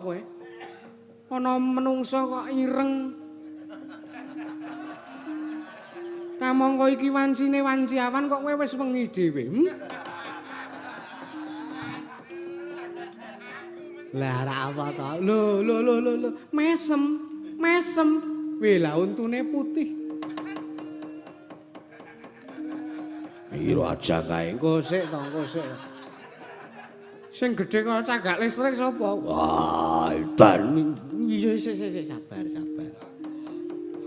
kowe? Ana menungsa kok ireng. Kamangka iki wancine wanci awan kok kowe wis wengi dhewe. Lah ra apa to? Lho. Mesem. Weh lah untune putih. Iro aja kae. Engko sik to, engko sik. Sing gedhe kaya cagak listrik sapa? Wah, dan iya sik sabar.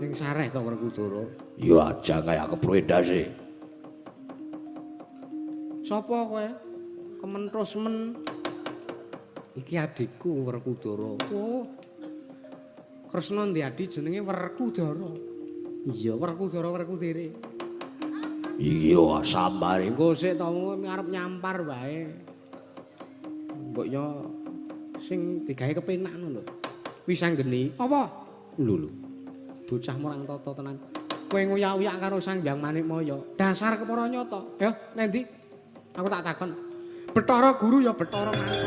Sing sareh to Werkudara. Iro aja kaya keprendase. Sapa kowe? Kementhus men. Iki adikku Werkudara. Oh. Kresna ndek adik jenenge Werkudara. Iya, Werkudara Werkudere. Iki yo sabar engko sik to arep nyampar wae. Mbok yo sing digawe kepenak ngono lho. Wis anggeni. Apa? Lho. Bocah murang tata tenan. Kowe nguyak-uyak karo Sanghyang Manikmaya. Dasar kepara nyata. Ya, nendi? Aku tak takon. Bathara Guru ya Bathara Manik.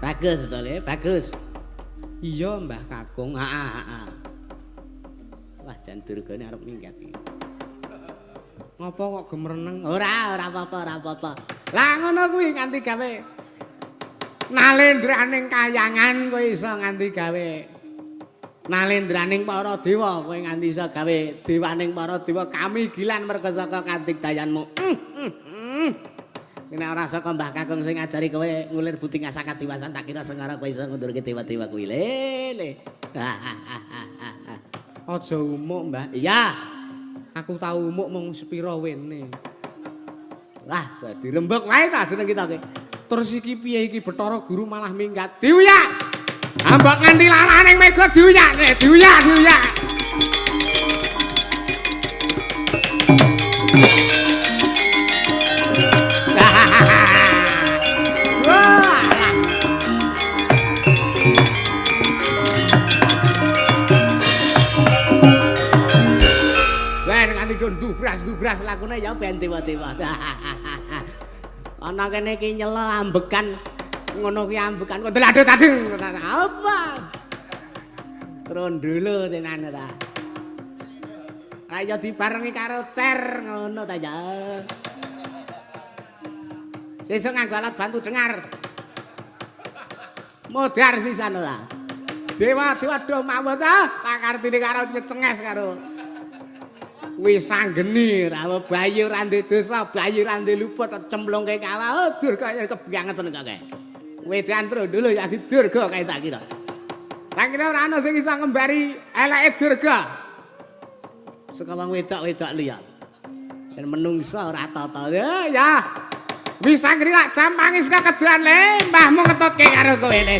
Bagus to Le, bagus. Iya Mbah Kakung. Heeh. Wah, jan durgane arep minggat iki. Ngapa kok gemreneng? Ora apa-apa. Lah ngono kuwi nganti gawe nalendraning kayangan kowe iso nganti gawe nalendraning para dewa kowe nganti iso gawe dewaning para dewa kami gilan merga saka kantik dayanmu. Nek ora saka Mbah Kakung sing ngajari kowe ngulir budi ngasaka diwasan tak kira sengara kowe iso ngundurke dewa-dewa kuwi. Le. Aja umuk, Mbah. Iya. Aku tau umuk mung sepira wene. Lah, jadi rembug wae ta jeneng kita ki. Terus iki piye iki Bathara Guru malah minggat. Diuyak. Ambak nganti lalaning mega diuyak. Diuyak. Dubras lakune ya ben dewa-dewa. Ana kene iki nyela ambekan ngono ki ambekan kok adut-adung. Apa? Trondolo tenan ora. Ayo dibarengi karo cer ngono ta ya. Sesuk nganggo alat bantu dengar. Modar sisan ora. Dewa-dewa do mawon ta, tak artine karo nyecenges karo wis anggeni rawa bayi rande dosa bayi rande luput cemplungke kawah durga kebiangeten kok wedan trondolo ya durga kae tak kira ora ana sing iso ngembari eleke durga saka wong wedok-wedok liya dan menungsa ora tata ya wis anggeni lak jam mangis kakeduan le mbahmu ketutke karo kowe le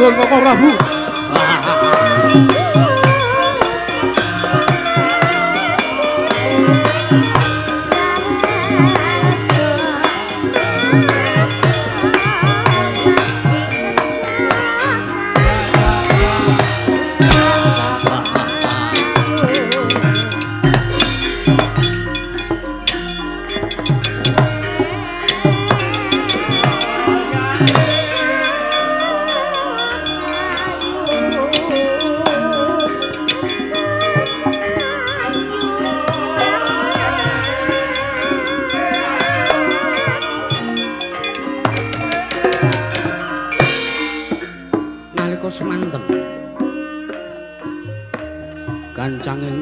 Nuwun Kakang Prabu.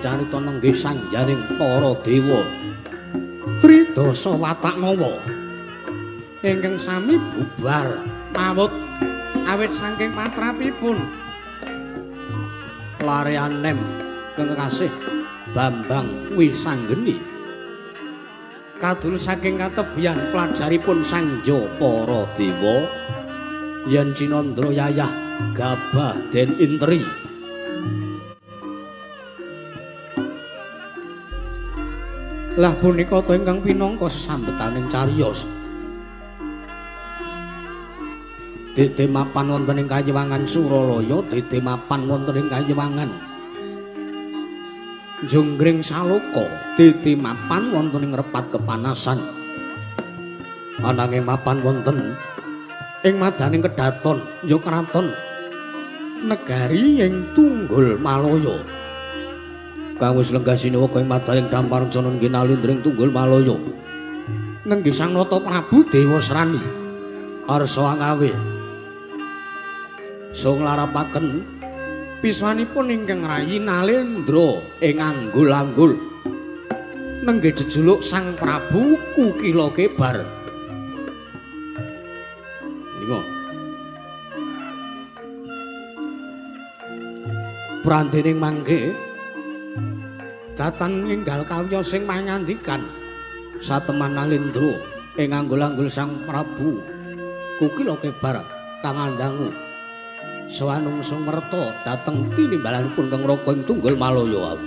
carita nenggih sangjaring para dewa Tridasa Wataknawa ingkang sami bubar mawut awit saking patrapipun lareanem kekasih Bambang Wisanggeni kadul saking katebian pelajaripun sangja para dewa yen Cinandra yayah gabah den intri lah punika ta ingkang pinangka sesambetaning cariyos dite mapan wonten ing Kayewangan Suralaya dite mapan wonten ing Kayewangan Jonggring Saloka dite mapan wonten ing Repat Kepanasan ananging mapan wonten ing madaning Kedaton ya kraton negari ing Tunggul Malaya kang wis lenggah sinuwun ing madaning Damparencana ginalindring Tunggul Malaya nenggih Sang Nata Prabu Dewa Srani arsa angawe sung larapaken pisanipun ingkang rayi Nalendra ing Anggul-anggul nenggih jejuluk Sang Prabu Kukila Kebar nika prandening mangke datan enggal kawya sing mangandikan sateman Nalendra ing Anggul-anggul Sang Prabu Kukila Kebar kang andangu sawanungsung merta dhateng tinimbalanipun Kang Raka ing Tunggul Malaya.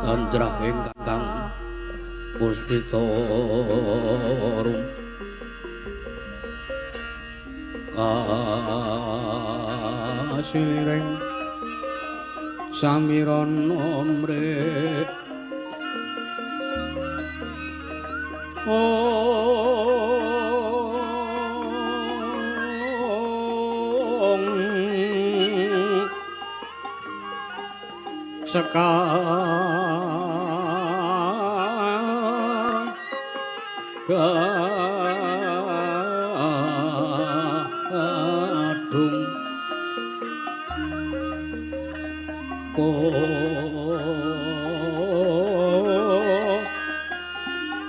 Anjrah ingkang puspitorum kasiliring samiron omre sekarang kadung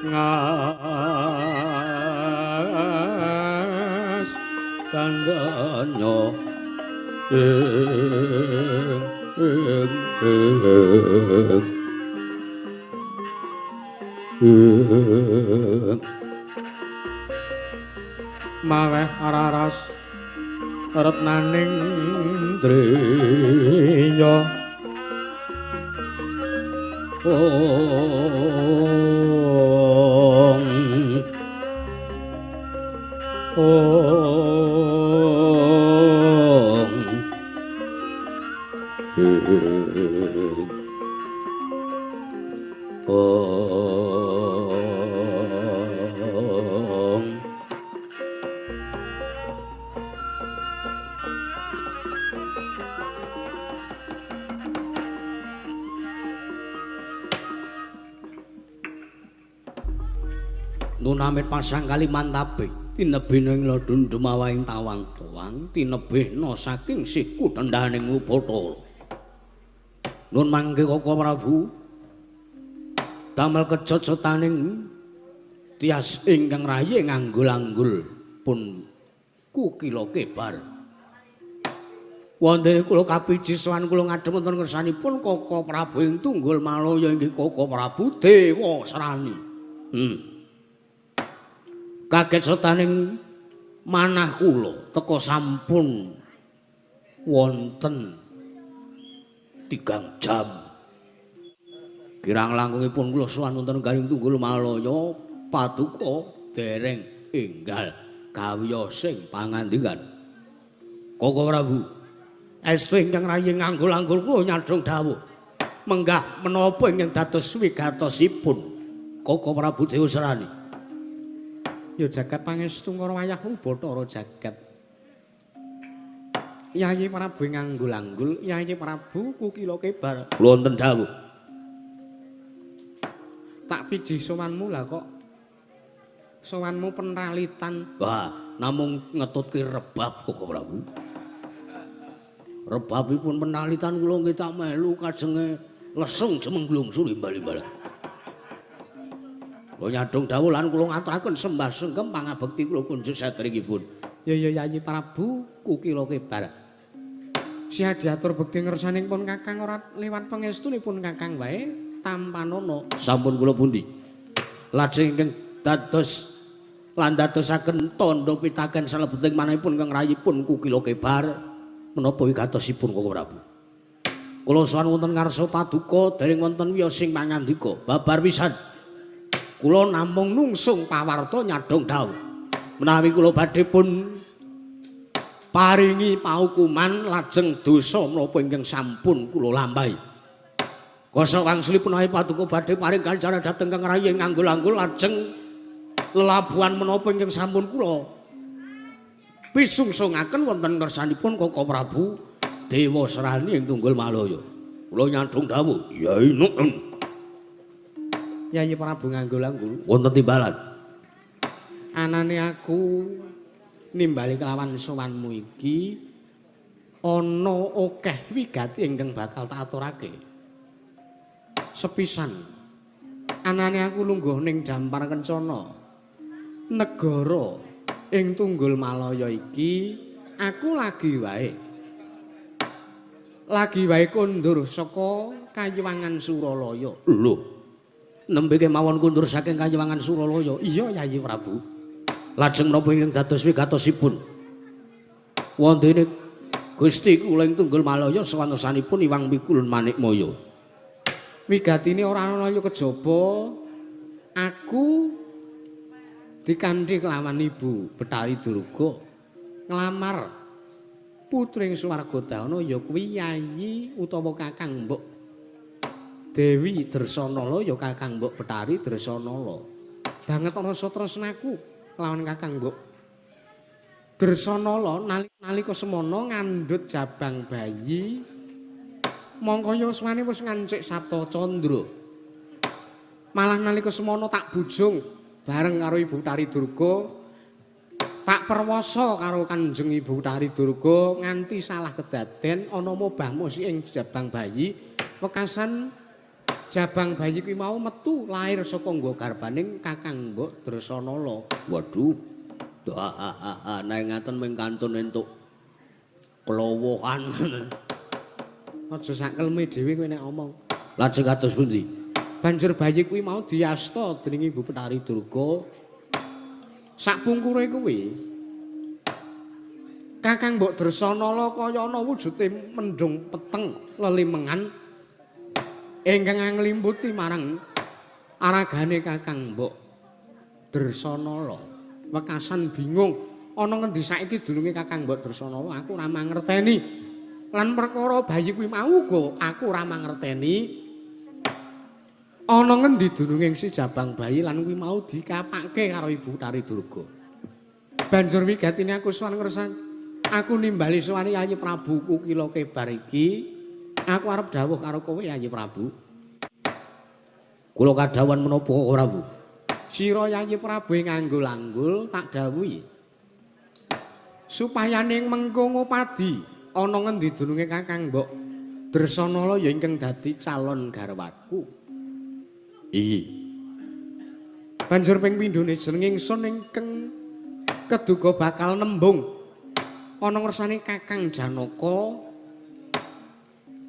ngas kandhanya maweh araras retnaning driya Nunamit pasang kali mantape tinebih ing lodun dumawaing tawang-tawang tinebihna saking siku tendhaning Upathara. Nun mangke Kaka Prabu damel kejojetaning tias ingkang rayi nganggul-anggul pun Kukila Kebar. Wonten kula kapiji sowan kula ngadhep wonten kersanipun Kaka Prabu ing Tunggul Malaya inggih Kaka Prabu Dewa Srani. Kaget setaning manah kula teka sampun wonten 3 jam. Kirang langkungipun kula sowan wonten Garing Tunggul Malaya paduka dereng enggal kawya sing pangandikan. Koko Prabu, estu ingkang rayi nganggul-anggul kula nyadong dawuh. Menggah menapa ingkang dados wigatosipun Koko Prabu Dewa Serani. Ya jagat pangestu karo wayahmu Bathara jagat. Yayi Prabu nganggul-anggul, Yayi Prabu kukila kebar. Kula wonten dawuh. Tak piji sowanmu lah kok. Sowanmu penralitan. Wah, namung ngetutke rebab Koko Prabu. Rebabipun penralitan kula nggih tak melu kajenge lesung jemenglung suri bali-bali. Kula nyadong dawuh lan kula ngaturaken sembah senggem pangabekti kula kunjuk satringipun. Ya Yayi Prabu kukila kebar. Sia diatur bekti ngersaning pun Kakang ora liwat pangestunipun Kakang wae tampanana. Sampun kula pundi? Lajeng ingkang dados lan dadosaken tandha pitaken salebeting manahipun kang rayipun kukila kebar menapa wigatosipun Koko Prabu. Kula sowan wonten ngarsa paduka dereng wonten wiyosing pangandika. Babar pisan. Kula namung nungsung pawarta nyadong dawuh. Menawi kula badhe pun paringi paukuman lajeng dosa menapa ingkang sampun kula lampahi. Kasa wangsulipun ae paduka badhe paring kancara dhateng kang rayi nganggul-anggul lajeng lelabuhan menapa ingkang sampun kula pisungsungaken wonten ngersanipun Koko Prabu Dewa Serani ing Tunggul Malaya. Kula nyadong dawuh, Yai Nuken. Yayi Prabu nganggul-anggul. Wonten timbalan. Anane aku nimbali kelawan sowanmu iki ana akeh wigati ingkang bakal tak aturake. Sepisan anane aku lungguh ning Dampar Kencana. Negara ing Tunggul Malaya iki aku lagi wae kondur saka Kayuwangan Suralaya. Lho. Nembe kemawon kundur saking Kayuwangan Suralaya. Iya Yayi Prabu. Lajeng menapa ingkang dados wigatosipun wondene Gusti kula ing Tunggul Malaya sawantosanipun Iwang Mikulun Manikmaya. Wigatine ora ana ya kejaba aku dikandhi kelawan Ibu Betari Durga nglamar putring Swargadana ya kuwi Yayi utawa Kakang Mbok Dewi Dresanala ya Kakang Mbok Betari Dresanala. Banget rasa tresnaku lawan Kakang Mbok Dresanala nalika semana ngandhut jabang bayi mongko yuswane wis ngancik Sapta Candra. Malah nalika semana tak bujung bareng karo Ibu Tari Durga tak perwasa karo Kanjeng Ibu Tari Durga nganti salah kedaden ana mobah musi ing jabang bayi wekasan jabang bayi kuwi mau metu lair saka nggo garbaning Kakang Mbok Dresanala. Waduh. Nek ngaten ming kantun entuk klowohan. Aja sak kelme dhewe kowe nek omong. Lajeng kados pundi? Banjur bayi kuwi mau diasta dening Ibu Betari Durga. Sak pungkure kuwi Kakang Mbok Dresanala kaya ana wujude mendung peteng lelimengan ingkang nglimputi marang aragane Kakang Mbok Dresanala. Wekasan bingung ana ngendi saiki dununge Kakang Mbok Dresanala aku ora mangerteni. Lan perkara bayi kuwi mau uga aku ora mangerteni ana ngendi dununge si jabang bayi lan kuwi mau dikapake karo Ibu Tari Durga. Banjur wigatine aku sowan ngersan aku nimbali sowane Yayi Prabu Kukila Kebar iki aku arep dawuh karo kowe Yayi Prabu. Kula kadhawuhan menapa Koko Prabu? Sira Yayi Prabu nganggul-anggul tak dawuhi supaya ning mengko ngopadi ana ngendi dununge Kakang Mbok Dresanala ya ingkang dadi calon garwaku. Iya. Banjur ping pindhone jeneng ingsun ingkang keduga bakal nembung ana ngersane Kakang Janaka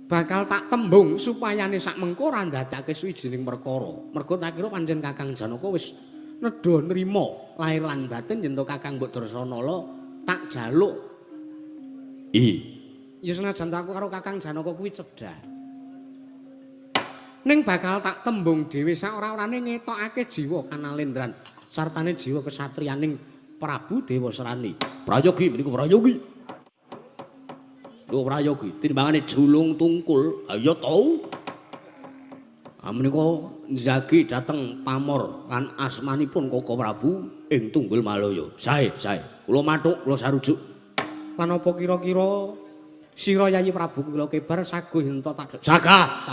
bakal tak tembung supayane sak mengko ora ndadekake suwijining perkara. Mergo tak kira pancen Kakang Janaka wis nedha nrimo lair lan batin yen to Kakang Mbok Dresanala tak jaluk. Ya senajan aku karo Kakang Janaka kuwi cedhak. Ning bakal tak tembung dhewe sak ora-orane ngetokake jiwa kanalendran sartane jiwa kesatriyaning Prabu Dewa Serani. Prayogi meniku prayogi. Lho prayogi timbangane julung tungkul. Ha ya to. Menika njagi dhateng pamor lan asmanipun Koko Prabu ing Tunggul Malaya. Sae. Kula mathuk, kula sarujuk. Lan apa kira-kira sira Yayi Prabu kula kebar saguh ento tak Saka.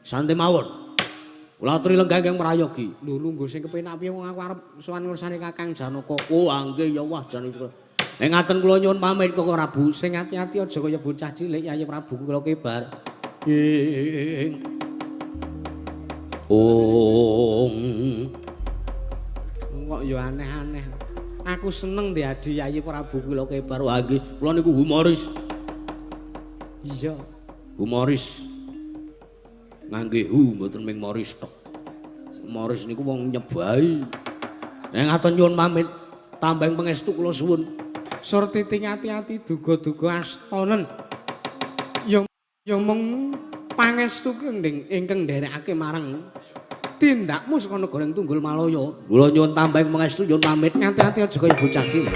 Santi mawon. Kula aturi lenggah ing prayogi. lho lungguh sing kepenak piye wong aku arep sowan ngursane Kakang Janaka. Oh, nggih ya wah Janaka. Nek ngaten kula nyuwun pamit Koko Prabu. Sing ati-ati aja kaya bocah cilik Yayi Prabu kula kebar. Kok ya aneh-aneh. Aku seneng diadi Yayi Prabu kula kebar. Wah nggih, kula niku humoris. Iya. Humoris. Ngangge mboten ming moris tok. Humoris niku wong nyebai. Nek ngaten nyuwun pamit, tambah pangestu kula suwun. Sur titing ati-ati duga-duga astonen. Ya mung pangestu ingkang nderekake marang tindakmu saka negara Tunggul Malaya. Kula nyuwun tambah pangestu nyuwun pamit. Ngati-ati aja kaya bocah cilik.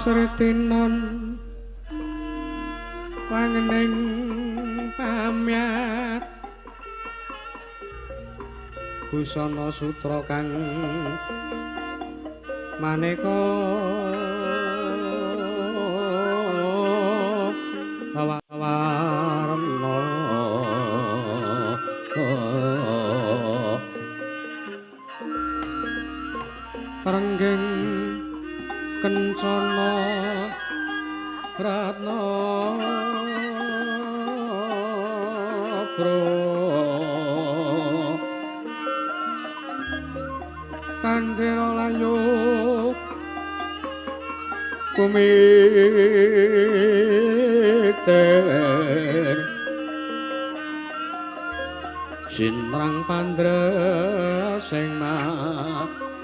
Sretinon wangening pamyat busana sutra kang maneka warna renggeng kencana ratna pro kandhera layuk kumiter sinrang pandra sing maruta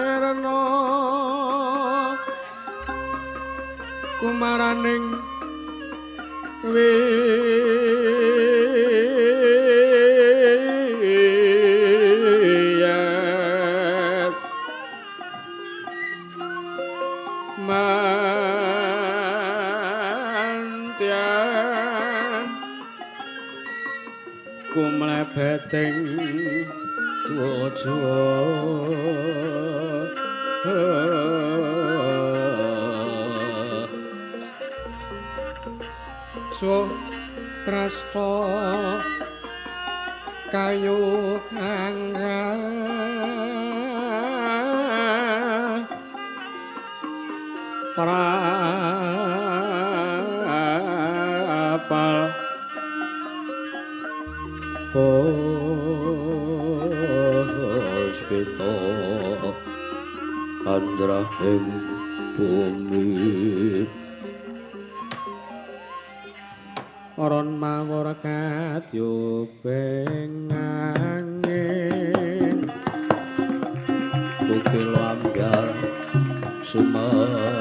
serna kumaraning wiyat mantyan kumlebeting tujuh so trasta kayu angga prapal puspita andrahing bumi aron mawur kadyubeng angin kukil ambyar sumabareng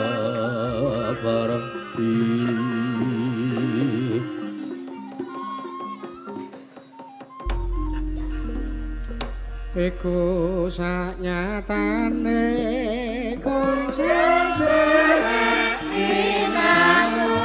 iku saknyatane kunjung serak inangu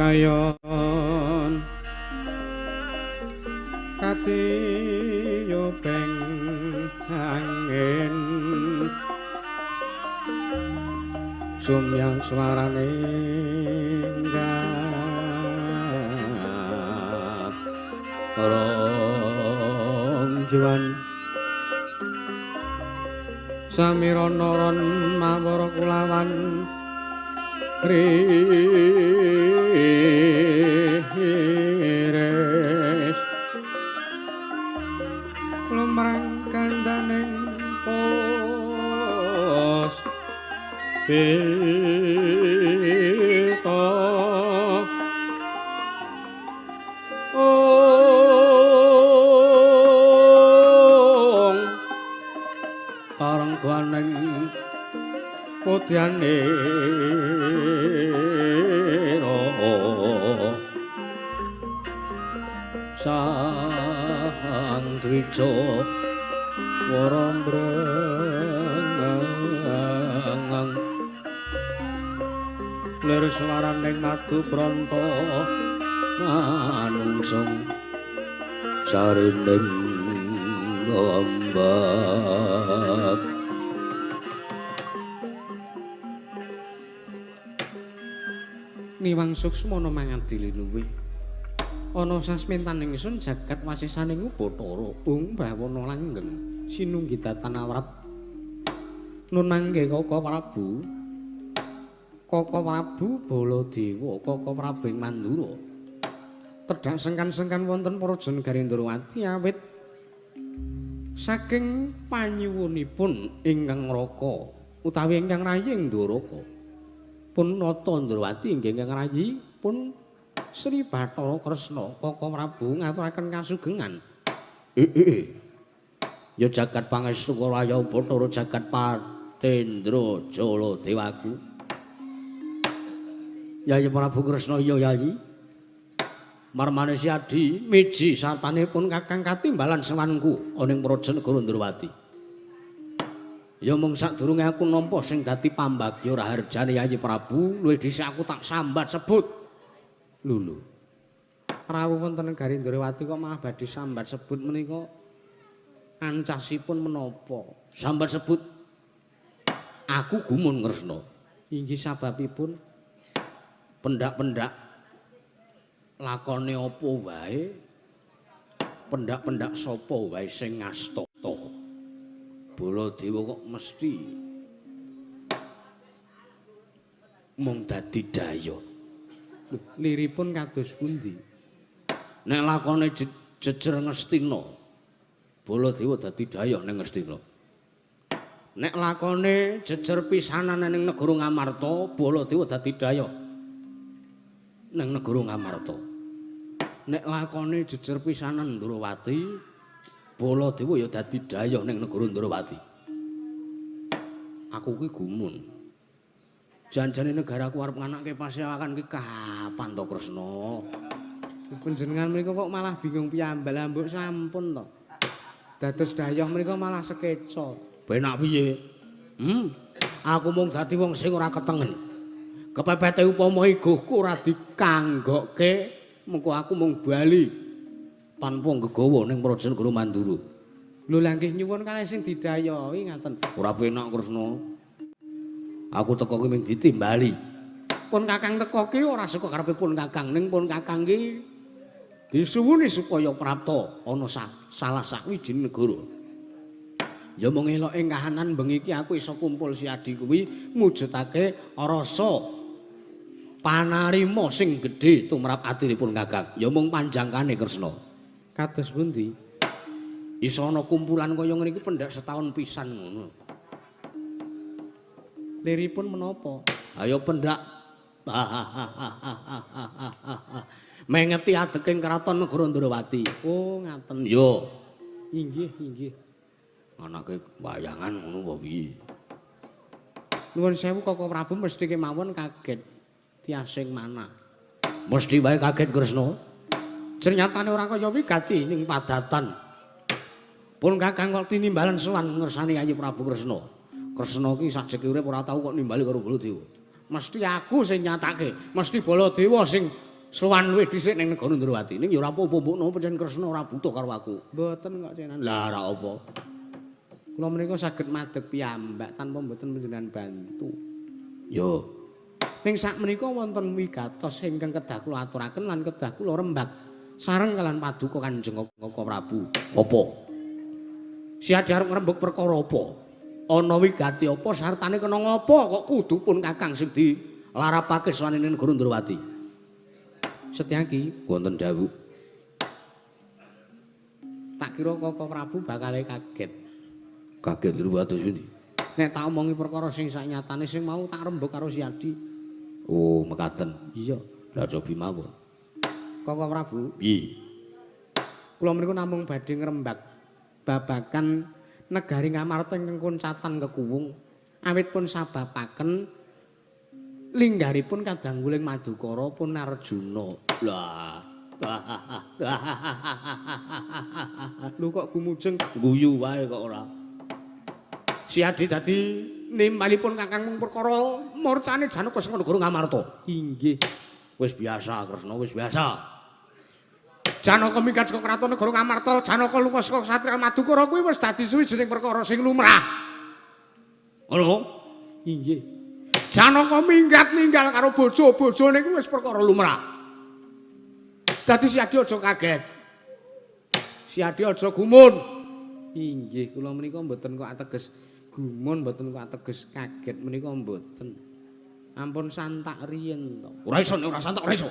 kayon katiyupeng angin sumyang swarane rong tujuan samirana ron mawara kulawan res lumrang kandaning pos pita karang gwaning pudyane sang dwija warambrangang lir swaraning madu pranta manungsung sarining ombak niwang suksmana mangadili luwih ana sasmintaning ingsun jagat wasisaning Bathara ung bawana langgeng sinunggi datanawrat nunangge Kaka Prabu Baladewa Kaka Prabu ing Mandura tedhak sengkan-sengkan wonten para jeneng Ndrawati awit saking panyuwunipun ingkang Raka utawi ingkang rayi ing Dwaraka pun nata Ndrawati inggih ingkang rayi pun Sri Bathara Kresna Kaka Prabu ngaturaken kasugengan ya jagat pangestu Raya Bathara jagat Patendra Jala Dewaku Yayi Prabu Kresna iya Yayi marmane siadi miji sartanipun Kakang Katimbalan sewanku ana ing Prajanegara Ndrawati ya mung sadurunge aku nampa sing dadi pambagya raharjane Yayi Prabu luwih dhisik aku tak sambat sebut lulu rawuh wonten negari Ndrawati kok malah badhe sambat sebut menika ancasipun menapa sambat sebut aku gumun Kresna inggih sababipun pendak-pendak lakone apa wae pendak-pendak sapa wae sing ngastata Baladewa kok mesti mung dadi daya liripun kados pundi nek lakone jejer Ngastina Baladewa dadi daya ning Ngastina nek lakone jejer pisanan ning negara Ngamarta Baladewa dadi daya ning negara Ngamarta nek lakone jejer pisanan Ndrawati Baladewa ya dadi daya ning negara Ndrawati aku ki gumun janjane negaraku arep nganake pasewakan ki kapan to Kresna panjenengan menika kok malah bingung piyambak mbok sampun to dados daya menika malah sekeca penak piye aku mung dadi wong sing ora ketengen kepepete upama iguhku ora dikanggokke mengko aku mung bali tanpa nggawa ning Prajanegara Mandura lho lha nggih nyuwun kalih sing didayohi ngaten ora penak Kresna aku teko ki mung ditimbali pun Kakang teko ki ora saka karepe pun Kakang ning pun Kakang ki disuwuni supaya prapta ana salah sawijining negara ya mung elok ing kahanan bengi iki aku iso kumpul siadi kuwi mujudake rasa panarima sing gedhe tumrap atiripun Kakang ya mung panjangkane Kresna kados pundi iso ana kumpulan kaya ngene iki pendak setahun pisan ngono liripun menapa ayo pendak mengeti adeking kraton negara Ndrawati oh ngaten yo inggih anake wayangan ngono apa piye nuwun sewu Kaka Prabu mesti kemawon kaget tiasing manah mesti wae kaget Kresna ternyatane ora kaya wigati ning padatan pun Kakang kok tinimbalan sowan ngersani Yayi Prabu Kresna Kresna ki sajeke urip ora tau kok nimbali karo Baladewa mesti aku sing nyatake mesti Baladewa sing sowan luwih dhisik ning negara Ndrawati ning ya ora apa-apa mbokno pancen Kresna ora butuh karo aku mboten kok cenan lah ora apa kula menika saged madeg piyambak tanpa mboten panjenengan bantu yo ning sakmenika wonten wigatos ingkang kedah kula aturaken lan kedah kula rembag sareng kalian paduka Kanjeng Kaka Prabu. Apa? Siadi arep ngrembug perkara apa? Ana wigati apa sartane kena ngapa kok kudu pun Kakang sing dilarapake swanene negara Ndrawati. Setyaki Wonten dawuh. tak kira Koko Prabu bakal kaget. Kaget lho atus pundi? Nek tak omongi perkara sing saknyatane sing mau tak rembug karo Siadi. Oh, mekaten. Iya. Lah cobi mawon. Koko Prabu, Piye? kula mriku namung badhe ngrembag babagan negari Ngamarta ingkang kuncatan kekuwung awit pun sababaken linggaripun kadangguling Madukara pun Arjuna. Lah. Lho kok gumujeng Guyu wae kok ora. Siadi dadi nimbalipun Kakang mung perkara murcane Janaka sing negara Ngamarta. Inggih. Wis biasa Kresna, wis biasa. Janaka minggat saka kraton negara Ngamarta, Janaka lunga saka Satria Madukara kuwi wis dadi suwijining perkara sing lumrah. Ngono? Inggih. Janaka minggat ninggal karo bojo-bojone kuwi wis perkara lumrah. Dadi Siadi aja kaget. Siadi aja gumun. Inggih, kula menika mboten kok ateges gumun, mboten kok ateges kaget menika mboten. Ampun santak riyen to. Ora iso nek ora santak ora iso.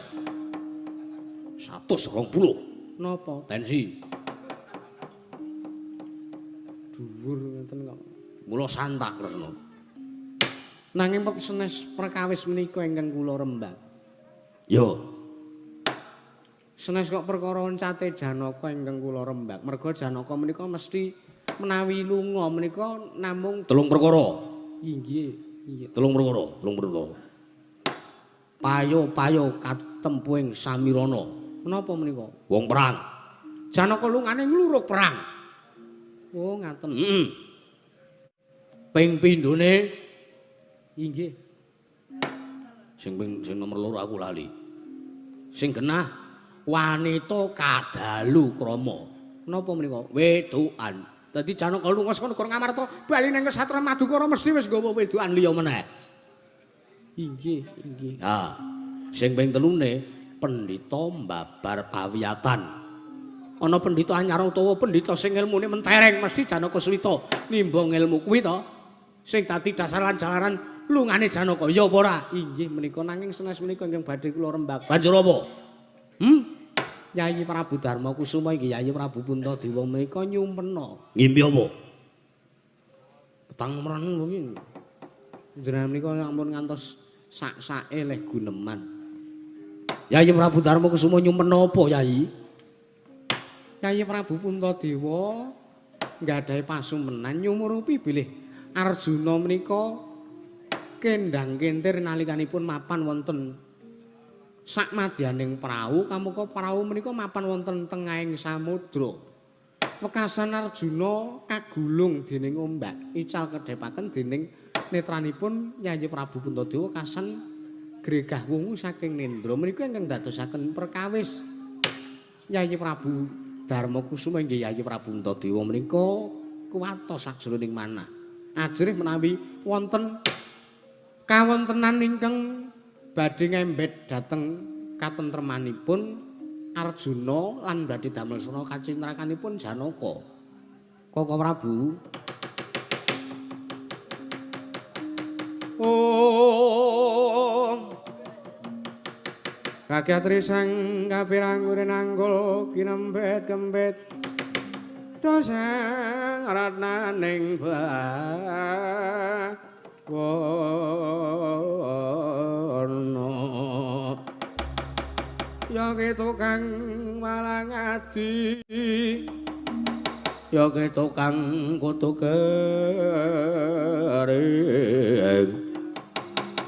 120. Napa? Tensi. Dhuwur ngoten kok. Mula santak Kresna. Nanging senes perkawis menika ingkang kula rembag. Yo. Senes kok perkara oncate Janaka ingkang kula rembag. Merga Janaka menika mesti menawi lunga menika namung Telung perkara. inggih, inggih. Telung perkara. Payo-payo katempuing Samirana. Menapa menika? Wong perang. Janaka lungane ngluruk perang. Oh, ngaten. Ping pindhone Inggih. sing nomor 2 aku lali. Sing genah wanita kadalu krama. Menapa menika? Wedokan. Dadi Janaka lunga saka negara Ngamarta bali ning Kesatria Madukara mesti wis nggawa wedokan liya meneh. Inggih, inggih. Ha. Sing ping telune pendhita mbabar pawiyatan. Ana pendhita anyar utawa pendhita sing ilmune mentereng mesti Janaka Suwita nimbang ilmu kuwi to. Sing dadi dasar lan jalaran lungane Janaka ya apa ora? Inggih menika nanging senes menika ingkang badhe kula rembag. Banjur apa? Yayi Prabu Darma Kusuma inggih Yayi Prabu Puntadewa menika nyumpena. Ngimpi apa? Petang meren lho iki. Jenengan menika ampun ngantos sak-sake leh guneman. Yayi Prabu Darma Kusuma nyumpena apa, Yayi? Yayi Prabu Puntadewa nggadahi pasumenan nyumurupi bilih Arjuna menika kendang kentir nalikanipun mapan wonten sakmadyaning prau kamuka prau menika mapan wonten tengahing samudra. Wekasan Arjuna kagulung dening ombak ical kedhepaken dening netranipun Yayi Prabu Puntadewa kasan gregah wungu saking nendra menika ingkang dadosaken perkawis Yayi Prabu Darma Kusuma inggih Yayi Prabu Puntadewa menika kuwatos sajroning manah. Ajrih menawi wonten kawontenan ingkang badhe ngembet dhateng katentremanipun Arjuna lan badhe damel sura kacintrakanipun Janaka. Koko Prabu. Kakyatri sang kapirangguring nanggul kinembet kembet doseng ratnaning bawana ya ketukang malang adi ya ketukang kutu kering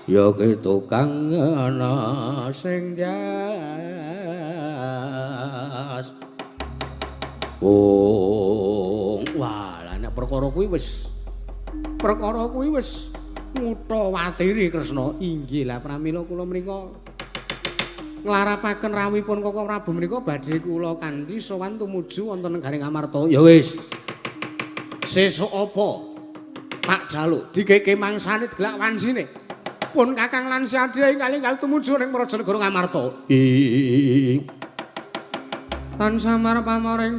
ya ketukang ana sing jas wah lah nek perkara kuwi wis ngutha watiri Kresna. Inggih lah pramila kula menika nglarapaken rawuhipun Koko Prabu menika badhe kula kanthi sowan tumuju wonten negaring Amarta. Ya wis. Sesuk apa tak jaluk digeke mangsane gelak wansine. Pun Kakang lan Siadi enggal-enggal tumuju ning Prajanegara Ngamarta. Tansah marep pamaring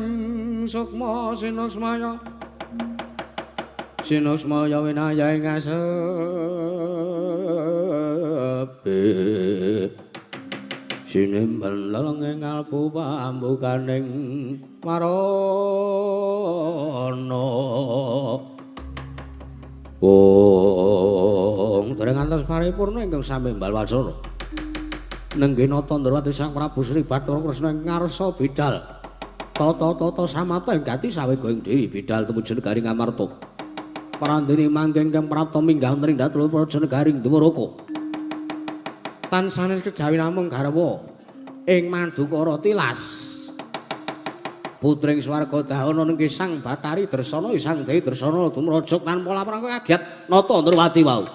sukma sinusmaya sinusmaya winaya ing asepe sinembal ing alpu pambukaning marana wong dereng ngantos paripurna ingkang sami mbal wasana nenggena Tandrawati Sang Prabu Sri Bathara Kresna ing ngarsa bidal tata-tata samata ing gati sawega ing diri bidal tumuju negaring Amarta parandene manggeng kang prapta minggah wonten ing dhatula praja negaring Dwaraka tan sanes kejawi namung garwa ing Mandukara tilas putring swarga dahana ning Sang Bathari Dresana Sang Dewi Dresana tumrajak tanpa laporan kaget nata Ndrawati wau.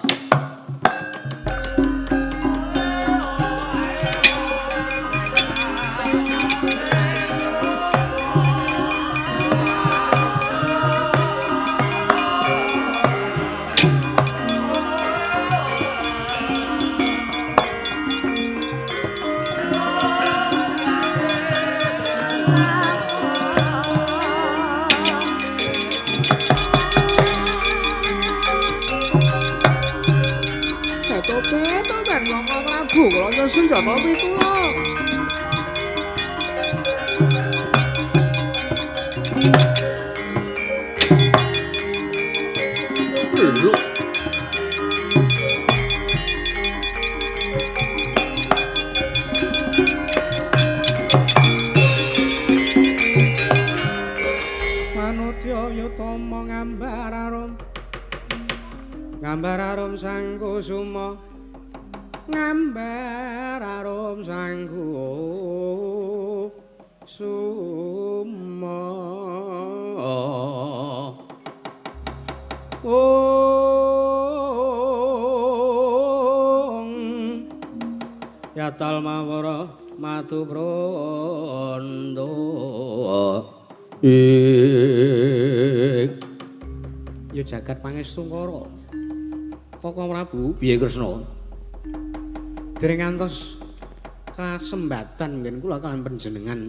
Kula senjata pitulung. Lho. Manutya yutama ngambar arum sang kusuma ngambar arum sangku suma yatal mawara matu brondo ya jagat pangestungkara Koko Prabu piye Kresna dereng ngantos kasembatan ngen kula kaliyan panjenengan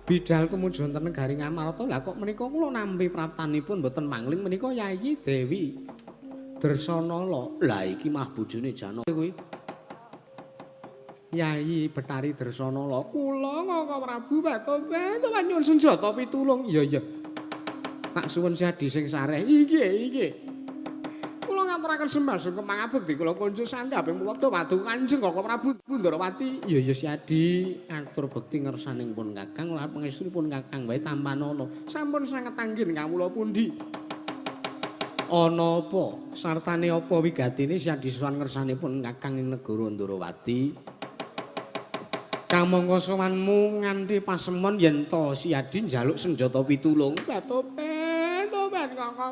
bidhal tumuju wonten negari Ngamarta lah kok menika kula nampi praptanipun boten mangling menika Yayi Dewi Dresanala lah iki mah bojone Janaka kuwi Yayi Betari Dresanala kula Koko Prabu Batobe nyuwun senjata pitulung iya tak suwun sadi sing sareh iki kula ngaturaken sembah kemang abekti kula konco sandhap ing wektu wadu Kanjeng Koko Prabu Ndrawati iya siadi atur bekti ngersaning pun Kakang lan pangestunipun Kakang wae tampanana sampun sanget anggen kawula pundi ana apa sartane apa wigatine siadi sowan ngersanipun Kakang ing negara Ndrawati kamangka sowanmu nganti pasemon yen to siadi njaluk senjata pitulung Batoben Koko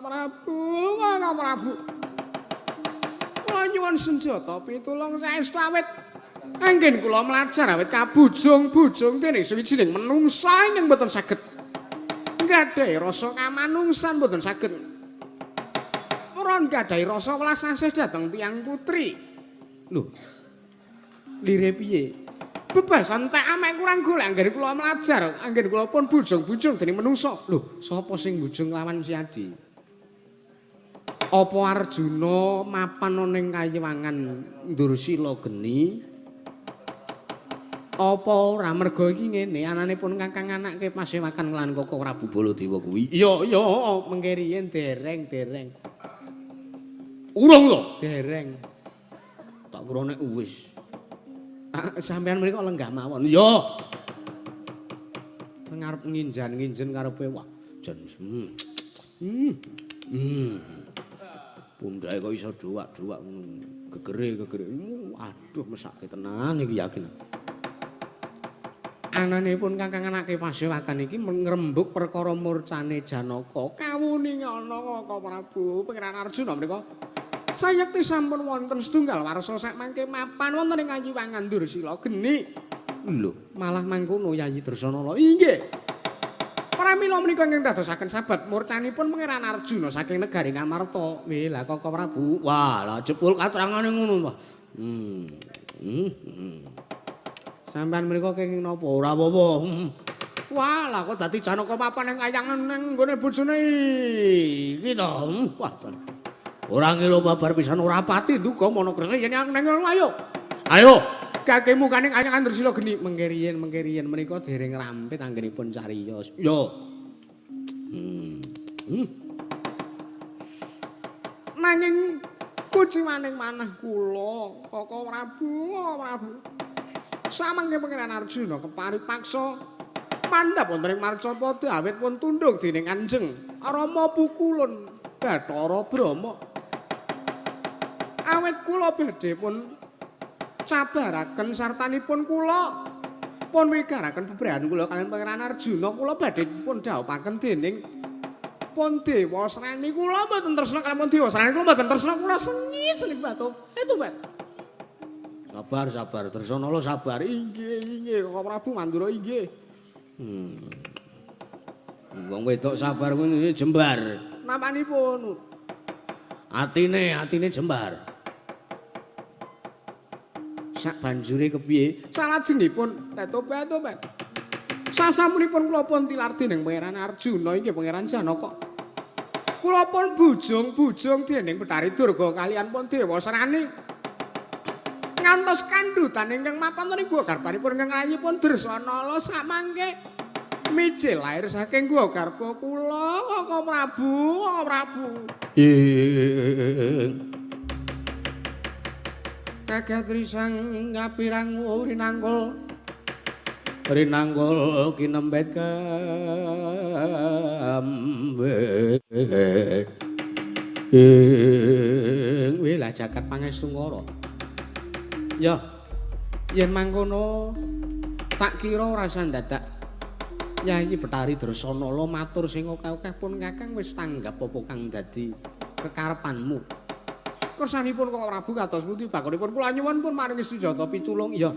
Prabu kula nyuwun senjata pitulung saestu awit anggen kula mlajar awit kabujung-bujung dening sawijining menungsa ingkang boten saged nggadahi rasa kamanungsan boten saged ora nggadahi rasa welas asih dhateng tiyang putri lho lire piye bebasan tak amek kurang golek anggen kula mlajar anggen kula pun bujung-bujung dening menungsa lho sapa sing bujung lawan siadi apa Arjuna mapan ning kayiwangan Dursila geni apa ora merga iki ngene ananipun Kakang anake pasewakan lan Koko Prabu Baladewa kuwi iya mengke riyen dereng urung lho dereng tak kira nek wis sampean mriko lenggah mawon iya ngarep nginjan karepe wah jan pundake kok iso duwak-duwak gegere aduh mesake tenan iki yakin ananipun Kakang anake pasewakan iki ngrembug perkara murcane Janaka kawuning ana Koko Prabu Pangeran Arjuna menika sayekti sampun wonten setunggal warsa sak mangke mapan wonten ing kayiwangan Dursila geni lho malah mangkono Yayi Dresanala inggih pramila menika ingkang dadosaken sabat murcanipun Pangeran Arjuna saking negari Ngamarta. Lah Koko Prabu. Wah, lah jebul katerangane ngono, Pak. Sampeyan menika kenging napa? Ora apa-apa. Wah, lah kok dadi Janaka mapan ning kayangan ning nggone bojone iki to. Wah. Ora ngira babar pisan ora pati nduga mono Kresna yen ning ayo. Ayo. Kakemu kaning kayangan Dresila geni mengkeriyen menika dereng rampit anggenipun cariyos. Yo. Nanging kuciwaning manah kula, Kaka Prabu. Samangke Pangeran Arjuna keparipaksa mandhap wonten ing Marcapada awit pun tundhung dening Kanjeng Rama Pukulun Bathara Brama. Awit kula badhe pun cabaraken sartanipun kula pun wigaraken bebrayan kula kaliyan Pangeran Arjuna kula badhe pun dhawuhaken dening pun Dewa Srani kula mboten tresna kaliyan pun Dewa Srani kula mboten tresna kula sengit batu. Itu, Pak. Sabar, Dresana lo sabar. Inggih, Kaka Prabu Mandura inggih. Wong wedok sabar kuwi jembar. Namanipun Atine jembar. sak banjure kepiye? Salajengipun tobat. Sasampunipun kula pun tilar dening Pangeran Arjuna inggih Pangeran Janaka. Kula pun bujung dening Betari Durga kaliyan pun Dewa Srani. Ngantos kandhutan ingkang mapan ing guwa garpanipun ingkang rayipun Dresanala samangke mijil lair saking guwa garpa kula Kaka Prabu. Kagatri sang ngapirang rinanggul kinembet kambe wela jagat pangesungara. Ya, yen mangkono tak kira ora sandadak Nyai Betari Dresanala matur sing akeh pun Kakang wis tanggap apa kang dadi kekarepanmu. Kersanipun Kaka Prabu kados pundi bakonipun kula nyuwun pun maringi sujata pitulung. Ya,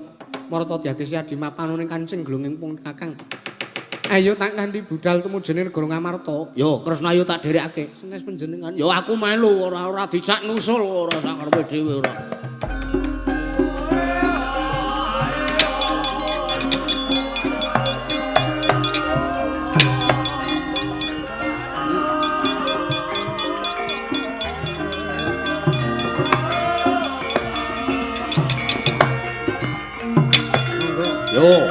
marta diagesi adi mapan ning kancing glunging pun Kakang. Ayo tak kanthi budal tumujene negara Ngamarta. Yo, Kresna yo tak dherekake. Senes panjenengan. Yo aku melu ora dijak nusul ora sakarepe dhewe ora. Yo.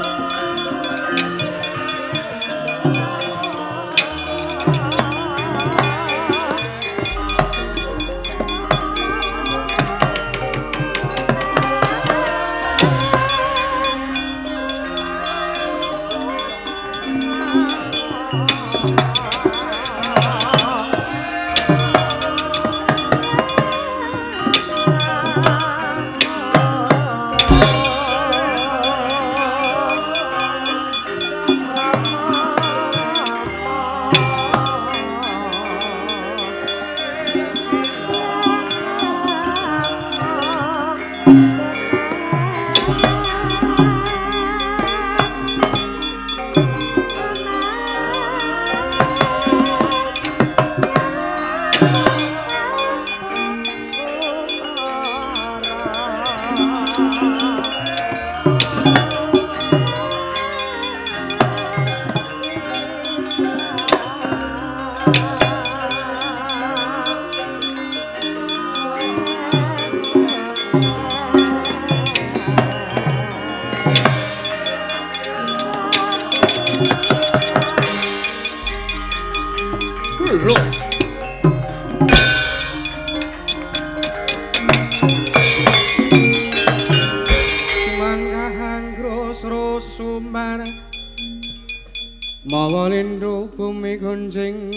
Mawalindro bumi gunjing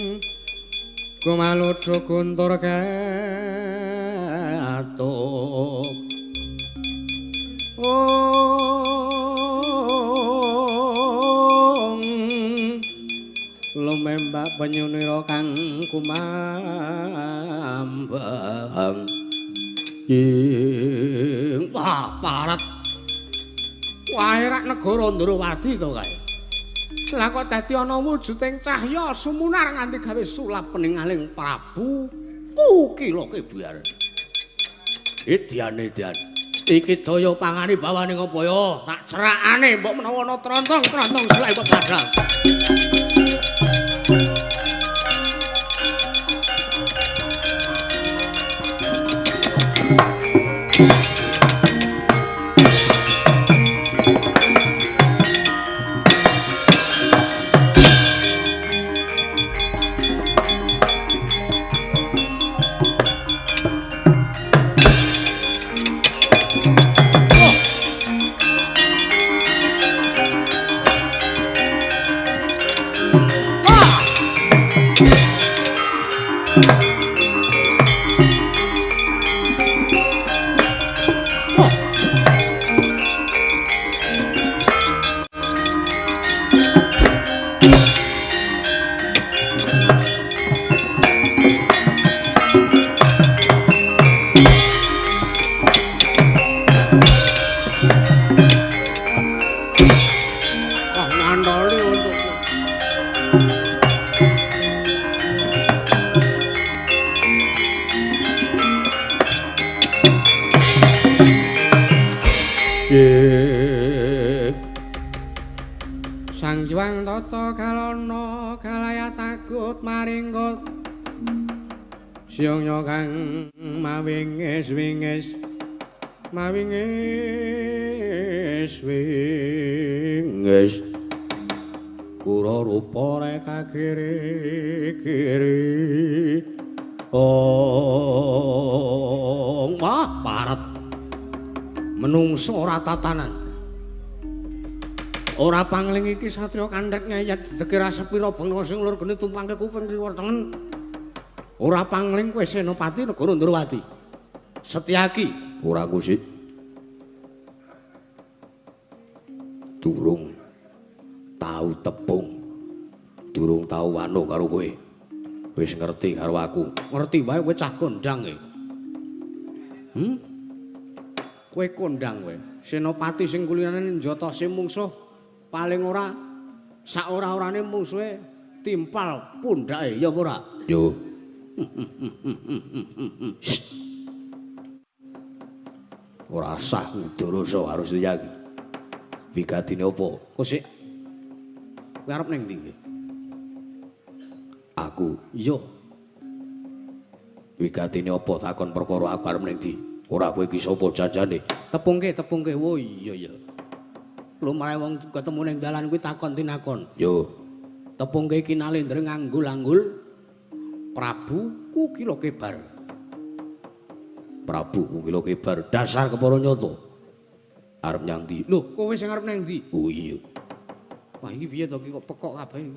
kumaludro guntur katok lumembak penyunira kang kumambang wah parat wah rak negara Ndrawadi to kae. Lah kok dadi ana wujuding cahya sumunar nganti gawe sulap peningaling Prabu Kukila Kebyar. Edian. Iki daya pangani bawane ngopo ya? Tak cerakane mbok menawa ana trontong-trontong selai padang. Sang Hyang Tata Kalana kalayatagut maringkut Siyangnya kang mawingis-wingis Kura rupa reka kiri-kiri Wah paret menungso ora tatanan ora pangling iki satriya kandhek nyayat dikira sepira bangsa sing lur geni tumpangke kuping kiwa tengen ora pangling kowe Senopati negara Ndrawati Setyaki ora Gusti durung tau tepung durung tau wano karo kowe wis ngerti karo aku ngerti wae kowe cah kondang e kowe kondang kowe Senopati sing kulinane njotose mungsuh paling ora sak ora-orane mungsuhe timpal pundhake ya ora yo ora sah Durasa harus Setyaki wigatine apa kok sik kowe arep ning ndi aku iya wigatine apa takon perkara aku arep ning ndi ora kowe iki sapa janjane tepungke wo iya lumrahe wong ketemu ning dalan kuwi takon tinakon yo tepungke iki nalendra nganggul-anggul Prabu Kukila Kebar dasar kepara nyata arep nyang ndi lho kowe sing arep nang ndi oh iya wah iki piye to iki kok pekok kabeh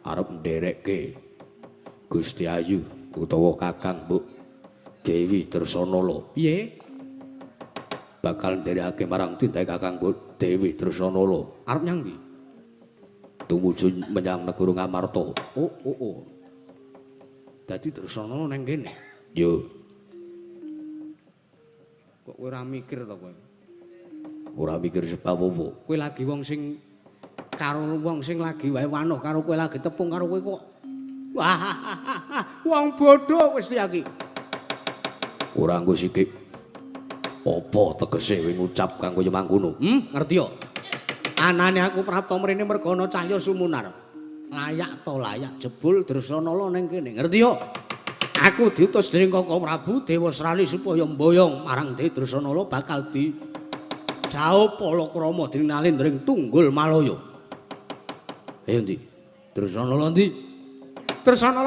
arep nderekke Gusti Ayu utawa Kakang Mbok Dewi Dresanala piye bakal nderekake marang tindake Kakang Mbok Dewi Dresanala arep nyang ndi tumuju menyang negara Ngamarta oh dadi Dresanala nang kene yo kok kowe ora mikir to kowe ora mikir sebab apa kowe lagi wong sing karo wong sing lagi wae wanuh karo kowe lagi tepung karo kowe kok wah wong bodho wis iki ora nggo sikik apa tegese kowe ngucap kanggo mangkono ngerti yo anane aku prapta mrene merga ana cahya sumunar layak to layak jebul Dresanala ning kene ngerti yo aku diutus dening Kakang Prabu Dewasrani supaya mboyong marang Dresanala bakal di jauh palakrama dening Nalendring Tunggul Malaya ayo ndi Dresanala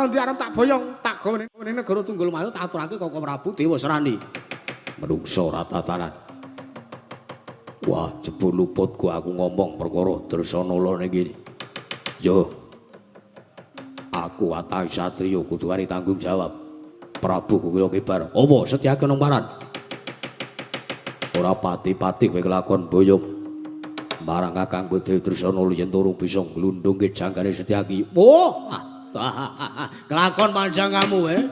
ndi arep tak boyong tak gawe ning negara Tunggul Malaya tak aturake Kakang Prabu Dewasrani menungso ora tatanan wah jebul luputku aku ngomong perkara Dresanala ning kene yo aku watahe satriya kudu wani tanggung jawab Prabu Kukila Kebar apa Setyaki nang paran ora pati-pati kowe kelakon boyong marang Kakang Dewi Dresanala yen durung bisa nglundhungke janggane Setyaki oh kelakon panjang kamu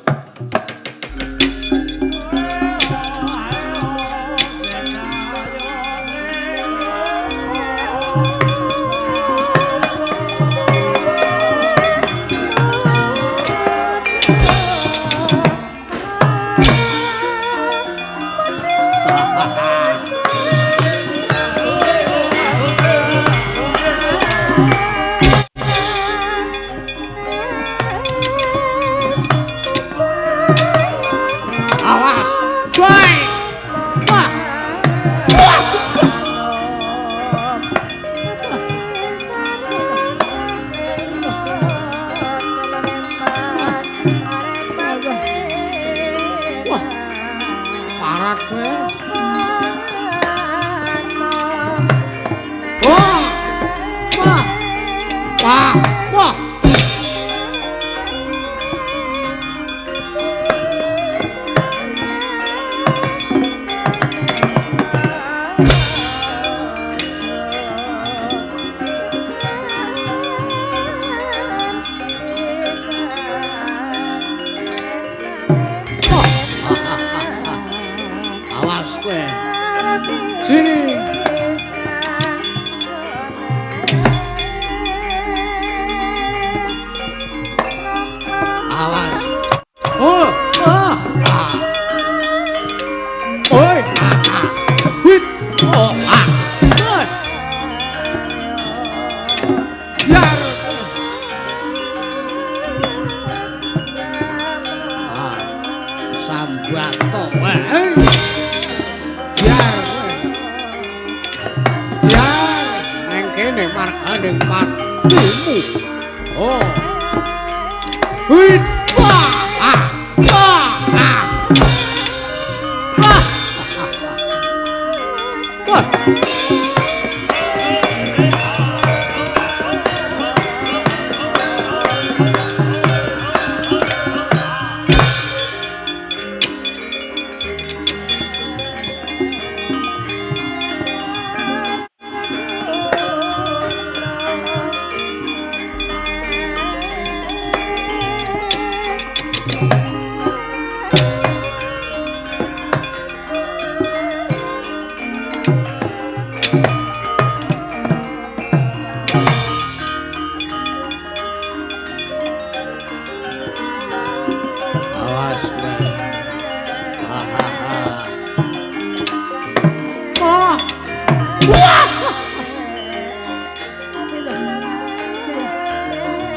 kowe. Wah. Wah. Wah. Wah. Awas kowe. Sini. Awas. Oh. Ah. Oi. Wit. Oh, ah. Biar. Sambato wae. Biar. Biar. Neng kene marganing matimu. Oh. Wit. Wah. Ah. Wah. Ah. Wah. Wah. Awas kowe. Ha ha ha. Wah.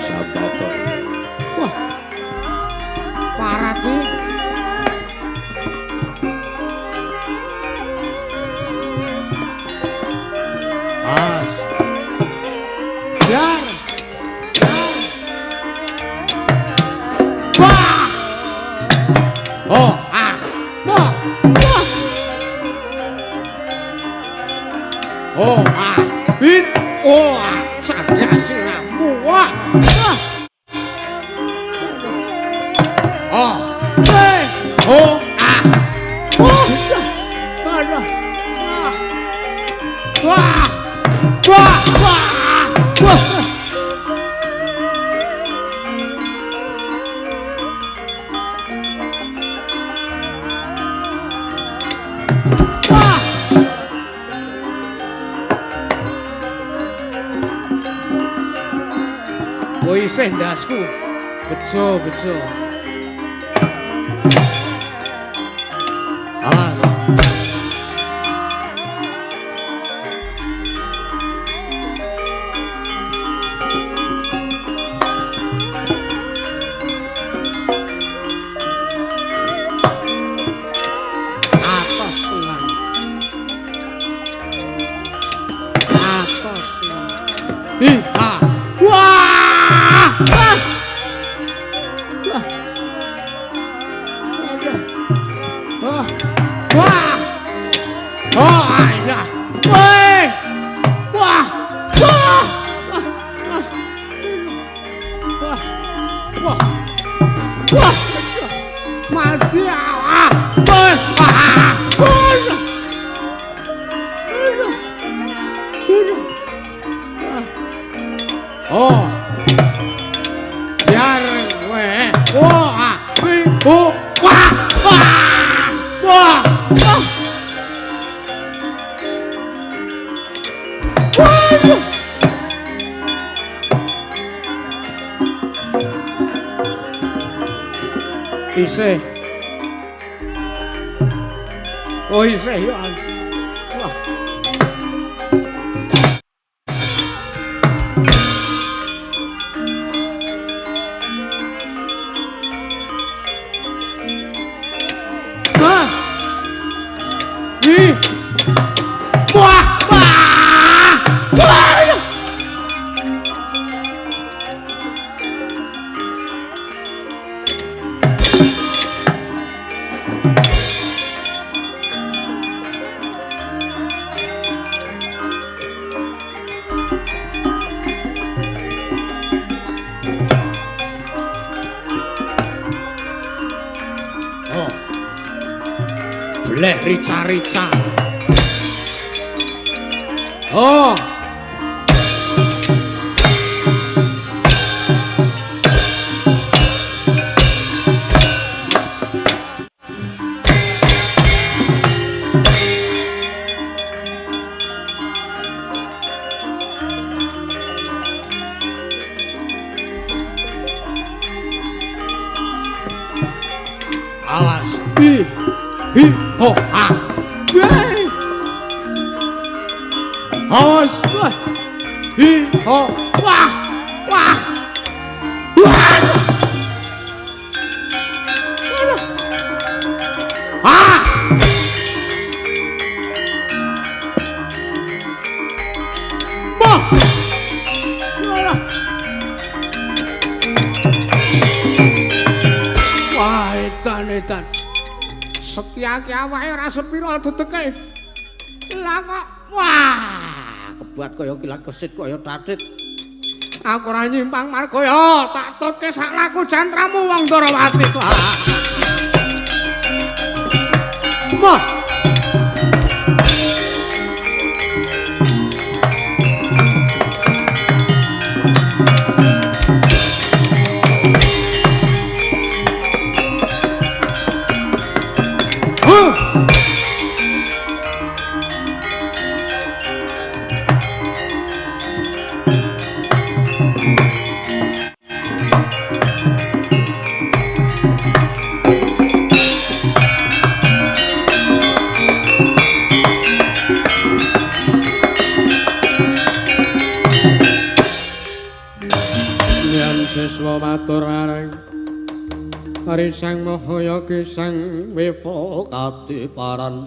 Sambato. Wah. Parah nih. Awas. Biar. Wah. Oh, ah. Wah. Wah. Oh, ah. Wit. Oh, ah. Sadar siramu. Wah. Wah. Oh. Eh. Oh, ah. Oh. Aduh. Wah. Wah. Wah. Wah. Wah. Kowe isih ndasku. Bejo, bejo. Awas. Atos tenan. Atos tenan. Hi, ha. Wah! Wah! Wah! Wah! Wah! Oh, iya. Woi! Wah! Wah! Wah! Wah! Wah! Mati ah! Woi! Ah! Woi! Oh. Biar gue. Wah, wah, wah, wah, wah. Isih. Oh, isih ya. Wah. Wah, wah, wah. Leh rica-rica. Oh. Awas. Hi ho ha. Awas. Hi ho wah wah. Wah. Ah. Wah. Wah, edan. Setyake awake ora sepira dedeke. Lah kok wah, kebuat kaya kilat kesit kaya tatit. Aku ora nyimpang margaya, tak tutke sak laku jantramu wong Darawati. Mah. Siswa matur areng Ari sang mahaya kisang wipo katiparan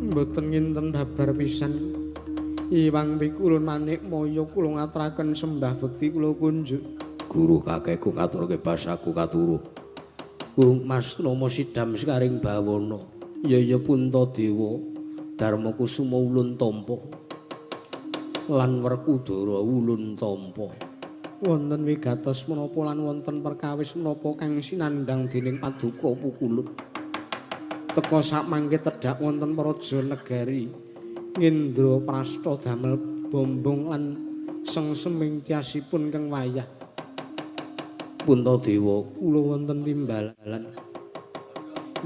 mboten nginten babar pisan Iwang pikulun manik moyo kula ngaturaken sembah bekti kula kunjuk Guru kakekku ngaturke basaku katuru Guru Mas Nomo Sidam Sekaring Bawana Yaya Puntadewa Darma Kusuma ulun tampa lan Werkudara ulun tampa wonten wigatos menapa lan wonten perkawis menapa kang sinandhang dening Paduka Pukulun teka samangke tedhak wonten praja negari Ngendra Prasta damel bombong lan sengseming tiasipun kang wayah Puntadewa kula wonten timbalan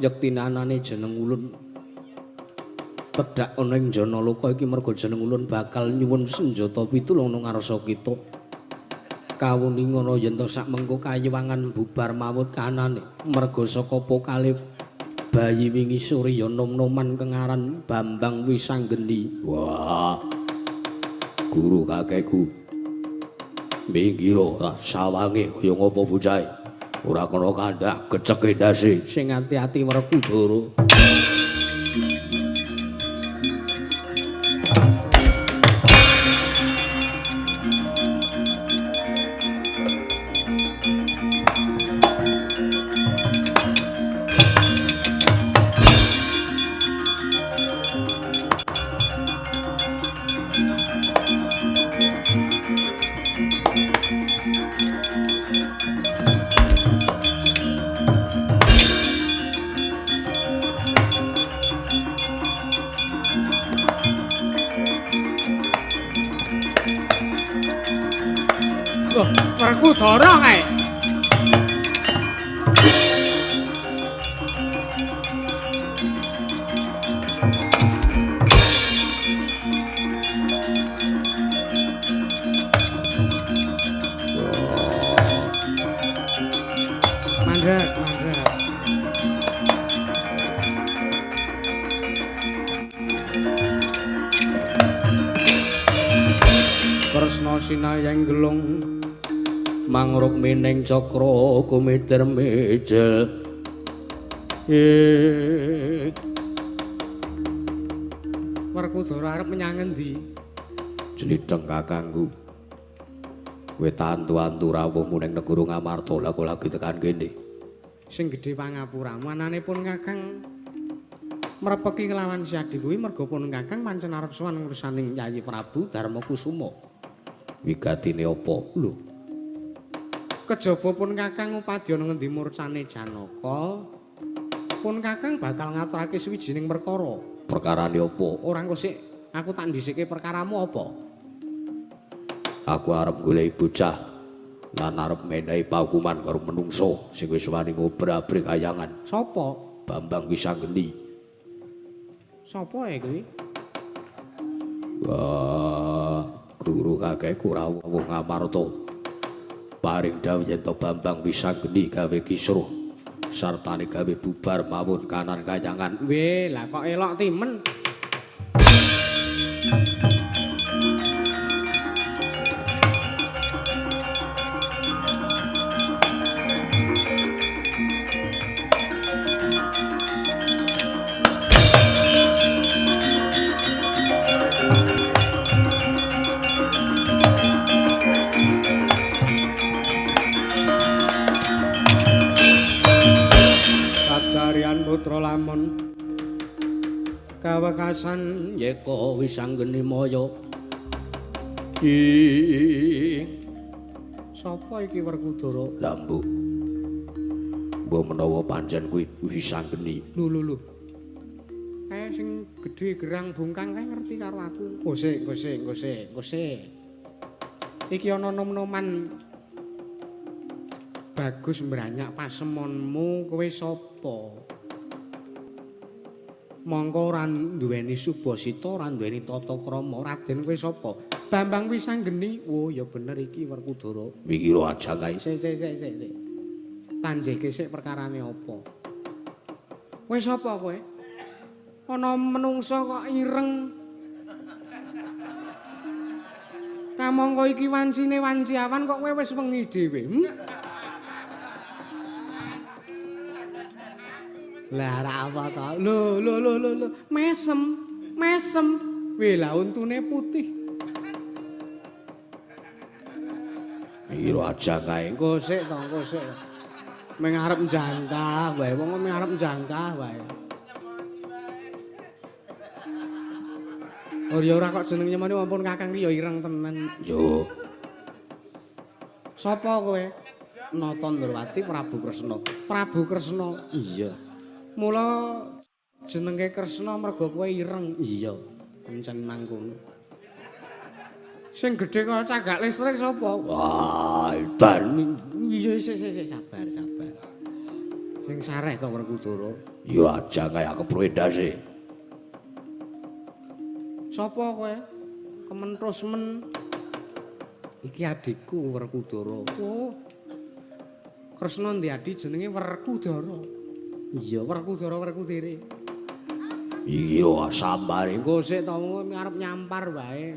yektinanane jeneng ulun pedhak ana ing Janaloka iki merga jeneng ulun bakal nyuwun senjata pitulung ngarsa kita. Kawuningana yen to sak mengko kayiwangan bubar mawut kanane merga saka pokale bayi wingi Surya nom-noman kengaran Bambang Wisanggeni. Wah. Guru kakekku. Minggiro sawange kaya ngapa bocahe. Ora kena kandhak geceke ndase sing ati-ati Werkudara. Werkudara kae. Mandek. Kresna sinayang gelung mangruk mining cakra kumiter mejel Werkudara arep menyang endi Jlidheng kakangku kowe tantu-antu rawuhmu ning negara Ngamarta lha kok lagi tekan kene sing gedhe pangapura mananipun kakang mrepeki kelawan si Adi kuwi merga pun kakang pancen arep sowan ngursaning Yayi Prabu Darma Kusuma wigatine apa lho Kejaba pun Kakang upadya ngendi murcane Janaka. Pun Kakang bakal ngaturake sawijining perkara. Perkarane apa? Ora engko sik aku tak ndhisike perkaramu apa? Aku arep golek bocah lan arep menehi paukuman karo menungso sing wis wani ngobrak-abrik kayangan. Sapa? Bambang Wisanggeni. Sapa kuwi? Wah, guru kakek Kurawa wong Ngamarta. Paring dawuh yen to Bambang Wisanggeni gawe kisruh sartane gawe bubar mawon kanan kayangan. Weh, lah kok elok timen. Putra lamun kawekasan Yeka Wisanggeni Maya. Sapa iki Werkudara? Lah mbok. Mbok menawa pancen kuwi Wisanggeni. Lho. Kae sing gedhe gerang bungkang kae ngerti karo aku. Gosik. Iki ana nom-noman bagus mbranyak pasemonmu kowe sapa? Mongko ora duweni Subasita, ora duweni tata krama. Raden kowe sapa? Bambang Wisanggeni. Oh, ya bener iki Werkudara. Mikira aja kae. Sik. Tanjeke sik perkarane apa? Kowe sapa kowe? Ana menungsa kok ireng. Kamangka iki wancine wanci awan kok kowe wis wengi dhewe. Lah ora apa to. Lho. Mesem. Weh, lah untune putih. Mikira aja kae. Engko sik. Meng arep njangkah wae, wong meng arep njangkah wae. Ora kok jeneng nyemane ampun Kakang ki ya ireng tenan. Yo. Sapa kowe? Nata Ndrawati Prabu Kresna. Prabu Kresna. Iya. Mula jenenge Kresna merga kowe ireng. Iya. Pancen mangkono. Sing gedhe kaya cagak listrik sapa? Wah, dan Iya, sik sabar. Sing sareh to Werkudara. yo aja kaya keproe ndase. Sapa kowe? Kementrus men. Iki adikku Werkudara. Oh. Kresna ndek adik jenenge Werkudara. Iya, Werkudara Werkudere. Iki lho sambare. Engko sik to arep nyampar wae.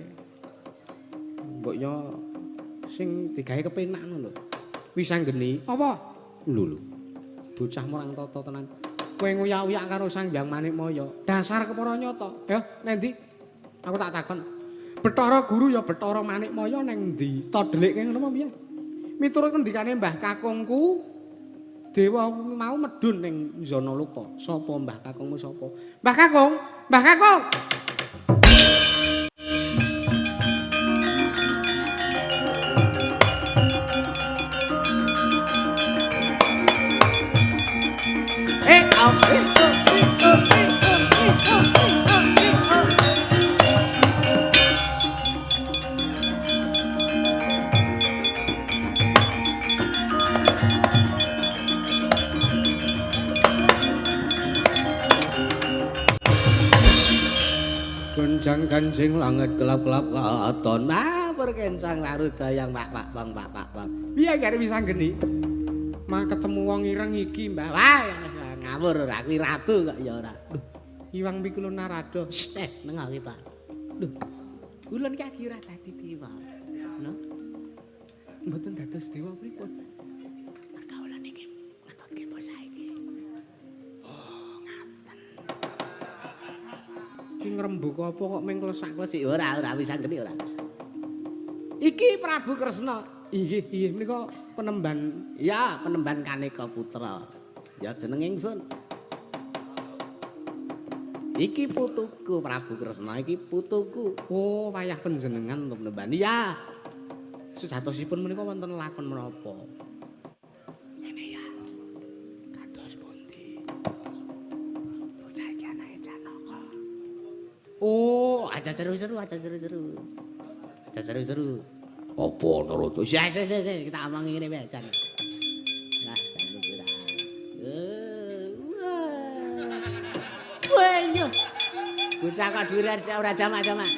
Mbok yo sing digawe kepenak ngono lho. Wisanggeni. Apa? Lho. Bocah murang tata tenan. Kowe nguyak-uyak karo Sang Hyang Manikmaya. Dasar kepara nyata. Ya, nendi? Aku tak takon. Bathara Guru ya Bathara Manikmaya nang ndi? Ta delikke ngono apa piye? Miturut ngendikane Mbah Kakungku, dewa mau medhun ning Zanaloka. Sapa Mbah Kakungmu sapa? Mbah Kakung! Mbah Kakung! Gunjang kancing langit kelap-kelap katon perkencang larudayang pak bang. Piye kare Wisanggeni? Mah ketemu wong ireng iki, Mbah. Wah, ngawur ora kuwi ratu kok ya ora. Lho, Iwang Pikula Narada. Nengok kita. Lho. Ulun iki kira dadi dewa. No. Mboten dados dewa pripun? Pergaulan iki ngetutke bos saiki. Oh, ngaten. Ki ngrembug apa kok meng klesak-klesik ora Wisanggeni ora. Iki Prabu Kresna. Inggih menika penemban Kaneka Putra. Ya jeneng ingsun. Iki putuku Prabu Kresna, iki putuku. Oh, wayah panjenengan untuk penemban. Ya. Sejatosipun menika wonten lakon menapa? aja seru-seru. Aja seru-seru. Apa Narada? Sik, kita omongi ngene wae, Jan. Lah, jan kira. Wah, yo. Bocah kok dhuwur ora jamak-jamak.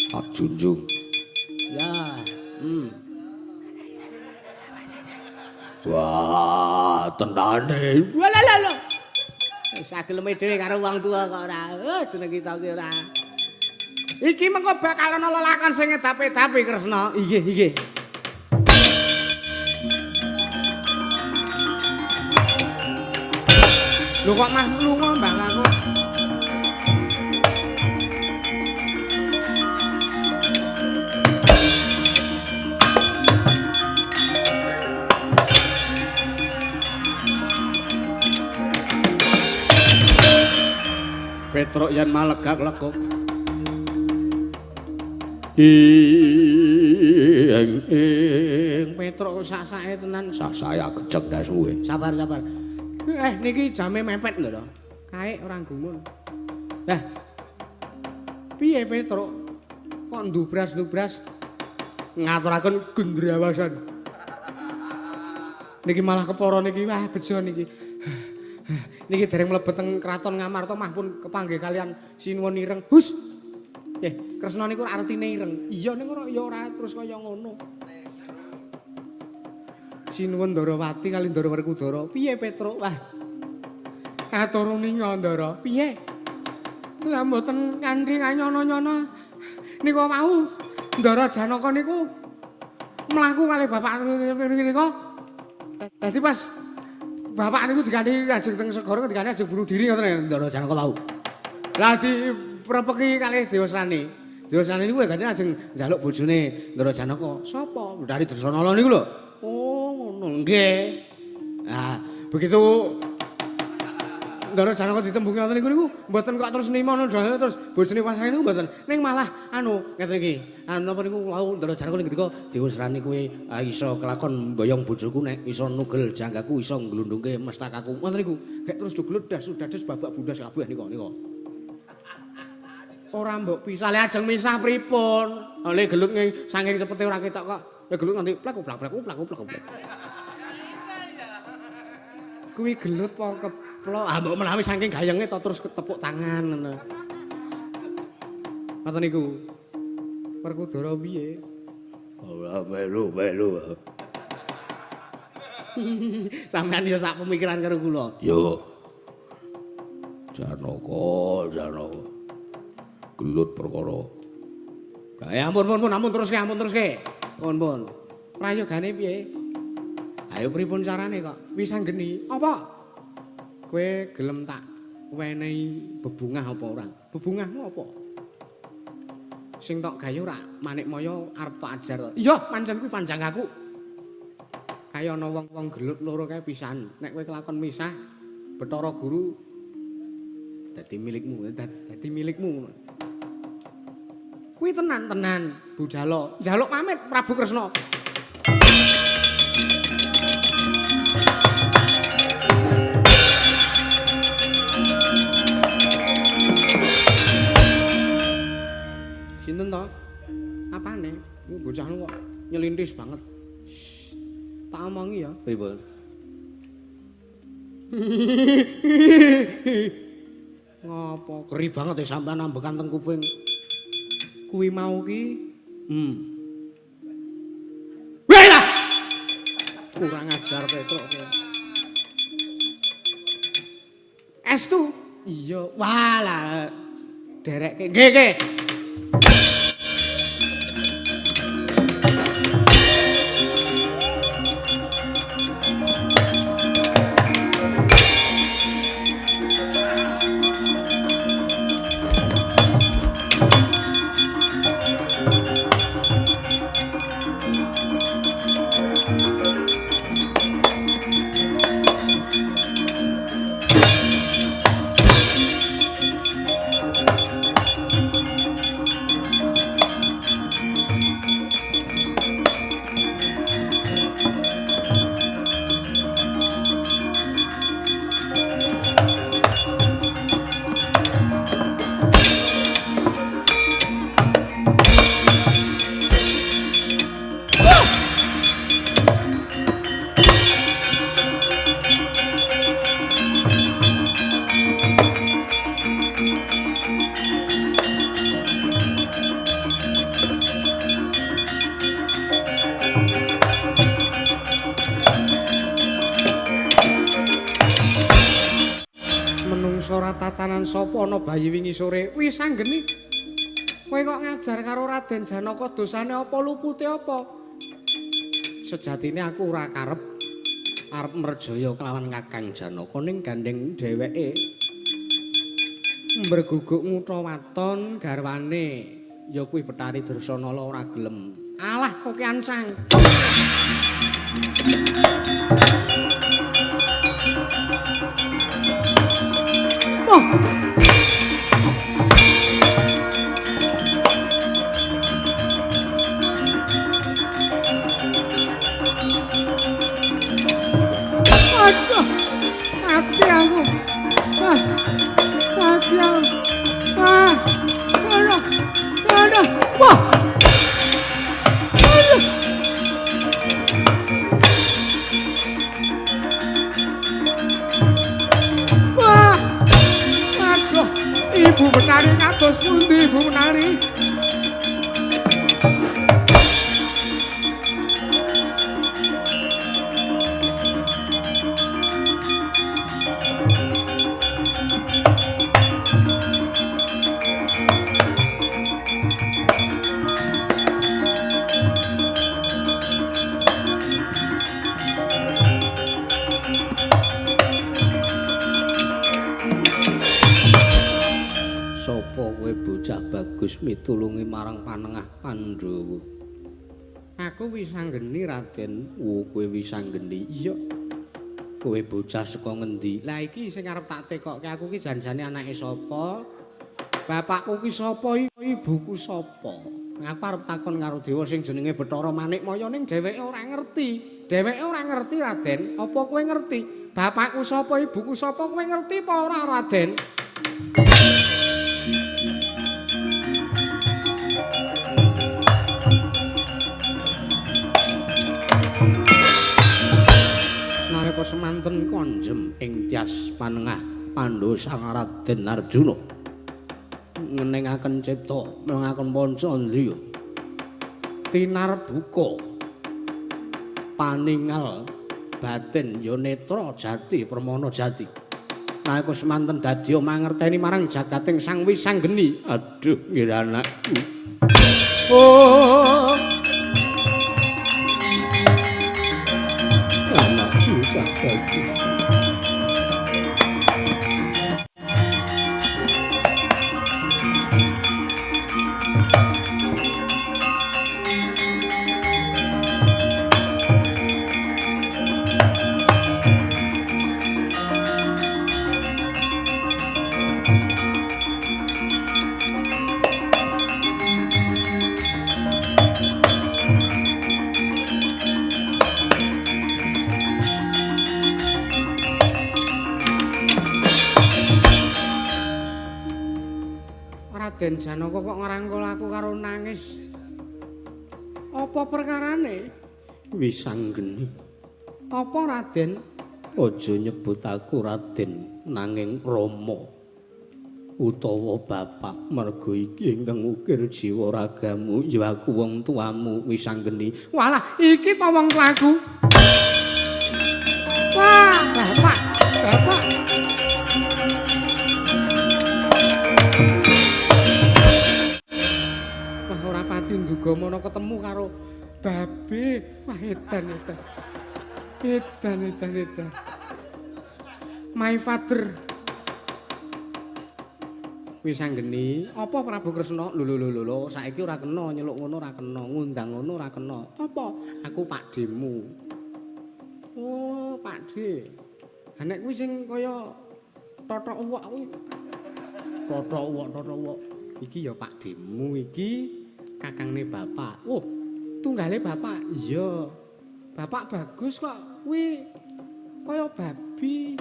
Pak Junjung. Ya, Wah, tenane. Walah. Sageleme dhewe karo wong tua kok ora. Jeneng kita ki ora. Iki mengko bakal ana lelakan sing edapi-edapi Kresna. Inggih. Lho kok mah lunga Mbah aku. Petruk yen malegak-legok. Petruk sak-sake tenan. Sak-saya kecek dah suwe. Sabar. Niki jame mepet lho to. Kae ora gumun. Lah. Piye Petruk? Kok ndubras-ndubras ngaturaken gendrawasan. Niki malah kepara niki wah bejo niki. Niki dereng mlebet teng kraton Ngamarta mah pun kepanggih kalian Sinuwun ireng. Hus. Kresna niku artine ireng. Iya ning ya ora terus kaya ngono. Sinuwun Ndarawati kali Ndara Werkudara. Piye Petruk? Wah. Aturuning Ndara. Piye? Lah mboten kanthi nyono-nyono. Nika mau Ndara Janaka niku mlaku kalih bapak niku. Dadi pas bapak niku diganti ajeng teng segara diganti ajeng bunuh diri ngoten Ndara Janaka wau. Lah diprepeki kalih Dewasrani. Dewasrani niku ganti ajeng njaluk bojone Ndara Janaka. Sapa? Dari Dresanala niku lho. Oh, ngono nggih. Nah, begitu Ndara Janaka ditembungi ngoten niku mboten kok terus nima terus bojone pasrah niku mboten. Ning malah ngeten iki. Napa niku wau Ndara Janaka ngendika Dewasrani kowe iso kelakon mboyong bojoku nek iso nugel janggaku iso nglundhungke mestakaku. Ngoten niku. Gek terus joglodas sudados babak bundas kabeh nika. Ora mbok pisah le ajeng misah pripun? Le gelut saking cepete ora ketok kok. Le gelut nanti plak. Kuwi gelut apa keplok? Ah mbok menawi saking gayenge to terus ketepuk tangan ngono. Ngoten niku. Werkudara piye? Ora melu. Sampeyan ya sak pemikiran karo kula. Yo. Janaka. Gelut perkara. Ampun teruske. Pun. Prayogane piye? Ayo pripun carane kok? Wis anggeni. Apa? Kowe gelem tak wenehi bebungah apa ora? Bebungahmu apa? Sing tok gayu ora Manik Maya arep tak ajar to. Iya, pancen kuwi panjang aku. Kaya ana wong-wong gelut loro kae pisan. Nek kowe kelakon misah, Bathara Guru dadi milikmu. Kuwi tenan Budhala. Njaluk pamit Prabu Kresna. Sinten to? Apane? Iku bocah kok nyelintis banget. Tak omongi ya. Pripun? Ngopo? Keri banget ya sampean ambekan teng kuping. Kuwi mau ki. Wela. Kurang ajar Petruk. Estu? Iya. Walah. Dereke. Nggih. tatanan sapa ana bayi wingi sore? Wis anggeni. Kowe kok ngajar karo Raden Janaka dosane apa lupute apa? Sejatine aku ora arep merjaya kelawan Kakang Janaka ning gandeng dheweke berguguk ngutha waton garwane ya kuwi Betari Dresanala ora gelem. Alah kok ki ansang. Oh. Aduh, mati aku. Mati aku. Aduh. Wah. Aduh. Wah. Aduh, Ibu Betari kados pundi Ibu Betari? Bagus mitulungi marang panengah Pandhawa. Aku wis anggeni Raden. Oh, kowe wis anggeni. Iya. Kowe bocah saka ngendi? Lah iki sing arep tak tekokke aku ki janjane anake sapa? Bapakku ki sapa? Ibuku sapa? Aku arep takon karo dewa sing jenenge Bathara Manikmaya ning dheweke ora ngerti. Dheweke ora ngerti Raden. Apa kowe ngerti? Bapakku sapa? Ibuku sapa? Kowe ngerti apa ora Raden? Semanten konjem ing tias panengah Pandhawa sang Raden Arjuna ngeningaken cipta melengaken pancandriya tinarbuka paningal batin ya netra jati permana jati nalika semanten dadi mangerteni marang jagating sang wisanggeni. Aduh ngira anakku. Oh bagus. Raden Janaka kok ngrangkul aku karo nangis. Apa perkarane? Wis anggeni. Apa Raden? Aja nyebut aku Raden nanging Rama utawa Bapak, merga iki ingkang ukir jiwa ragamu ya aku wong tuamu wis anggeni. Walah, iki ta wong tuaku. Wah, Bapak. Nduga mono ketemu karo babe. Wah edan. My father. Wis anggeni, apa Prabu Kresna? Lho, saiki ora kena nyeluk ngono, ora kena ngundang ngono, ora kena. Apa? Aku pakdemu. Oh, Pakde. Ha nek kuwi sing kaya totok uwok kuwi. Totok uwok. Iki ya pakdemu iki. Kakangne bapak. Oh, tunggale bapak. Iya. Bapak bagus kok. Kuwi kaya babi.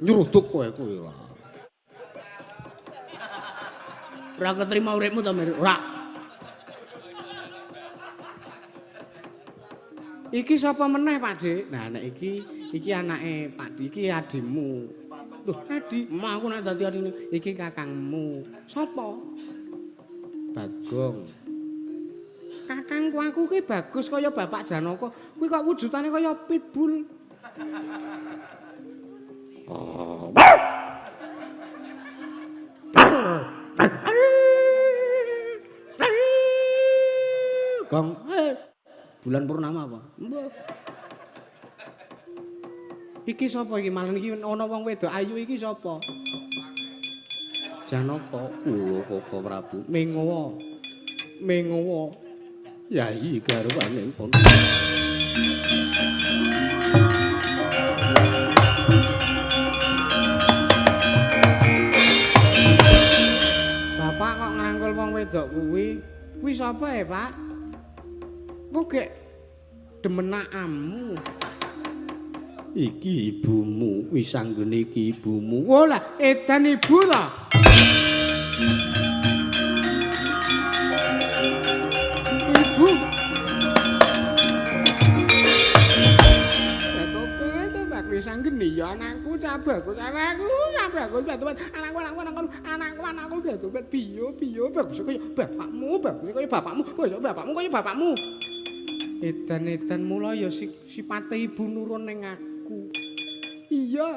Nyeruduk kowe kuwi. Ora ketrima uripmu to, Mir? Ora. Iki sapa meneh, Pakde? Nah, nek iki anake Pakde, iki adimu. Loh, adi? Aku nek dadi adine, iki kakangmu. Sapa? Bagong. Kakangku aku ki bagus kaya Bapak Janaka. Kuwi kok wujudane kaya pitbull. Gong, bulan purnama apa? Iki sapa iki malah iki ana wong wedok ayu iki sapa? Janaka, kula Koko Prabu Mengawa. Mengawa. Yayi garwaning pun. Bapak kok ngrangkul wong wedok kuwi? Kuwi sapa ya, Pak? Kok gek demenakamu? Iki ibumu, wis anggene iki ibumu. Oh lah, edan ibu lah. Ibu. Tobat wis anggene ya anakku cabaku, anakku tobat biyo bagus kaya bapakmu kaya bapakmu. Edan mula ya sipate ibu nurun ning aku. Iya.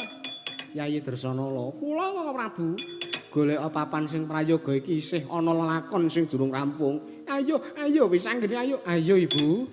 Yayi Dresana, kula Koko Prabu golek papan sing prayoga iki isih ana lelakon sing durung rampung. Ayo wis anggene ayo. Ayo Ibu.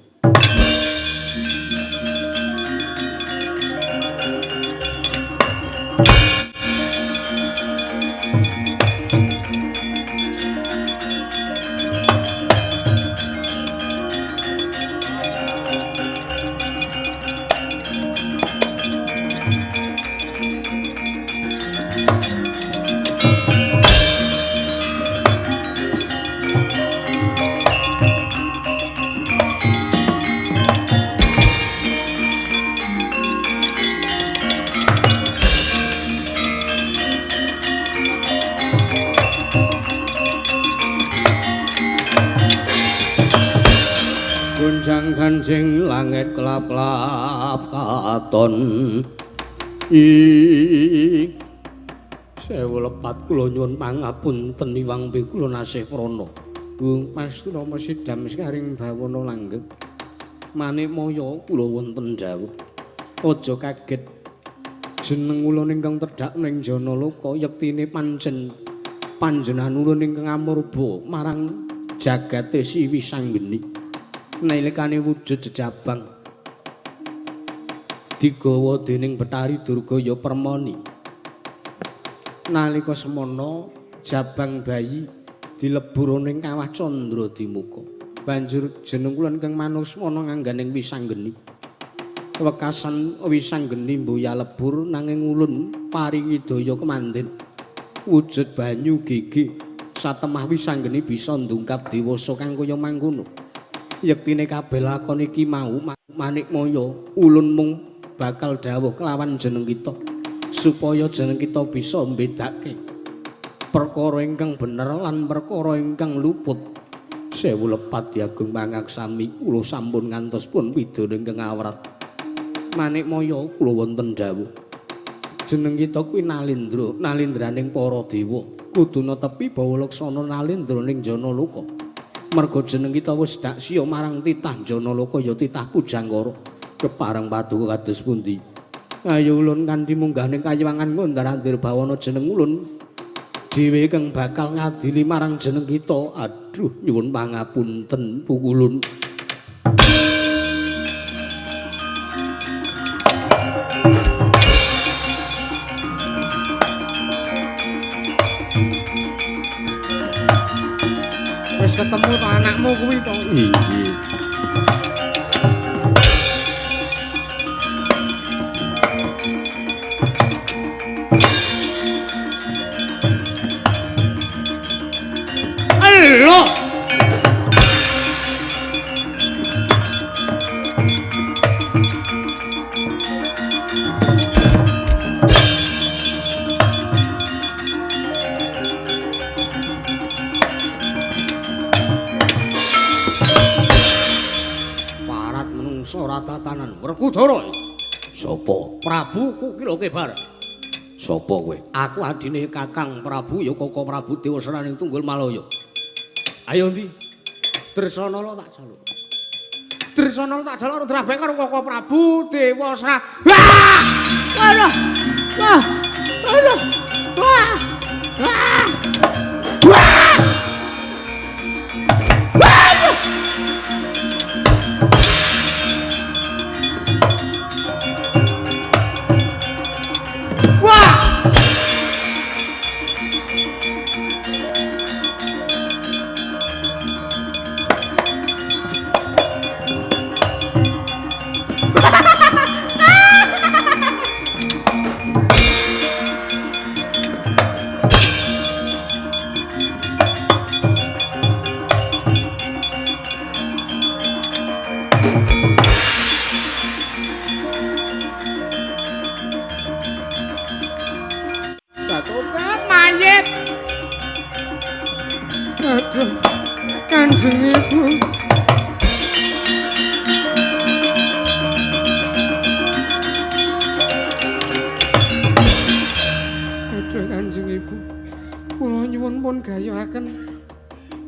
Kancing langit kelap-kelap katon ing sewu lepat kula nyuwun pangapunten Iwang P kula nasih prana. Mastuna Sidam saring bawana langgeng. Manik Maya kula wonten dawuh. Aja kaget. Jeneng ulun ingkang tedhak ning Janaloka yektine pancen panjenengan ulun ingkang amurba marang jagate Siwi Sanggeni. Nalikane wujud jejabang digawa dening Betari Durgaya Permoni. Nalika semana jabang bayi dilebur ning kawah Candra Dimuka. Banjur jeneng kula ingkang manusmana ngangganing Wisanggeni. Wekasan Wisanggeni mboya lebur nanging ulun paringi daya kemandhen. Wujud banyu gigi satemah Wisanggeni bisa ndungkap dewasa kang kaya mangkono. Yektine kabeh lakon iki mau Manik Maya ulun mung bakal dawuh kelawan jeneng kita supaya jeneng kita bisa mbedake perkara ingkang bener lan perkara ingkang luput. Sewu lepat Agung Pangaksami kula sampun ngantos pun pidana ingkang awrat. Manik Maya kula wonten dawuh jeneng kita kuwi Nalindra, nalindraning para dewa. Kuduna tepi bawa laksana Nalindra ning Janaloka. Merga jeneng kita wis dak siya marang titah Janaloka ya titah Pujanggara. Kepareng paduka kados pundi? Ayo ulun kanthi mungganing kayiwangan ngondharandir bawana jeneng ulun dhewe kang bakal ngadili marang jeneng kita. Aduh nyuwun pangapunten pukulun. Wis ketemu to anakmu kuwi to. Inggih. Ayo. Tatanan Werkudara. Sapa? Prabu Kukilokebar. Sapa kowe? Aku adine Kakang Prabu ya Koko Prabu Dewa Seraning Tunggul Malaya. Ayo ndi? Dresana tak jaluk. Dresana tak jaluk Rudrabek karo Koko Prabu Dewasa. Wah! Aduh. Wah! Aduh. Wah! Wah! Wah! Kanjeng Ibu. Aduh Kanjeng Ibu. Kula nyuwun pun gayahaken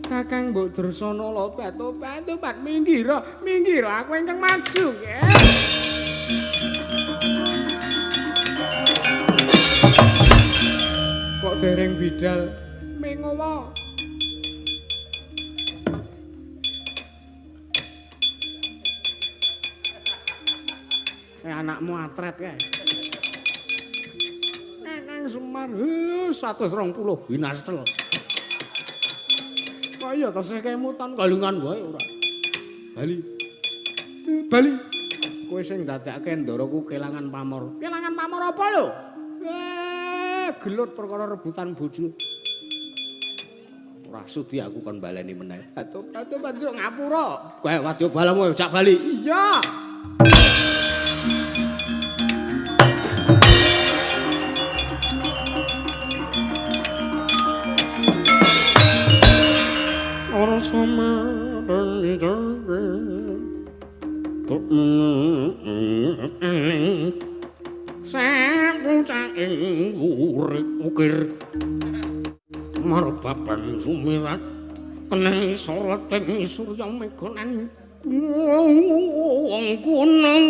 Kakang Mbok Dresana tobat minggira aku ingkang maju nggih. Kok dereng bidal mengowo. Anakmu atret kae. Neneng Semar 120 ginastel. Kaya tesih kemutan galungan wae ora. Bali. Kowe sing dadake ndaraku kelangan pamor. Kelangan pamor apa lho? Gelut perkara rebutan bojo. Ora sudi aku kon baleni meneh. Atuh panjuk ngapura. Kowe wadya balamu jak bali. Iya. Ora sama sapucaing urip ukir marbaban sumirat keneng sorot ing surya megonan wong kuneng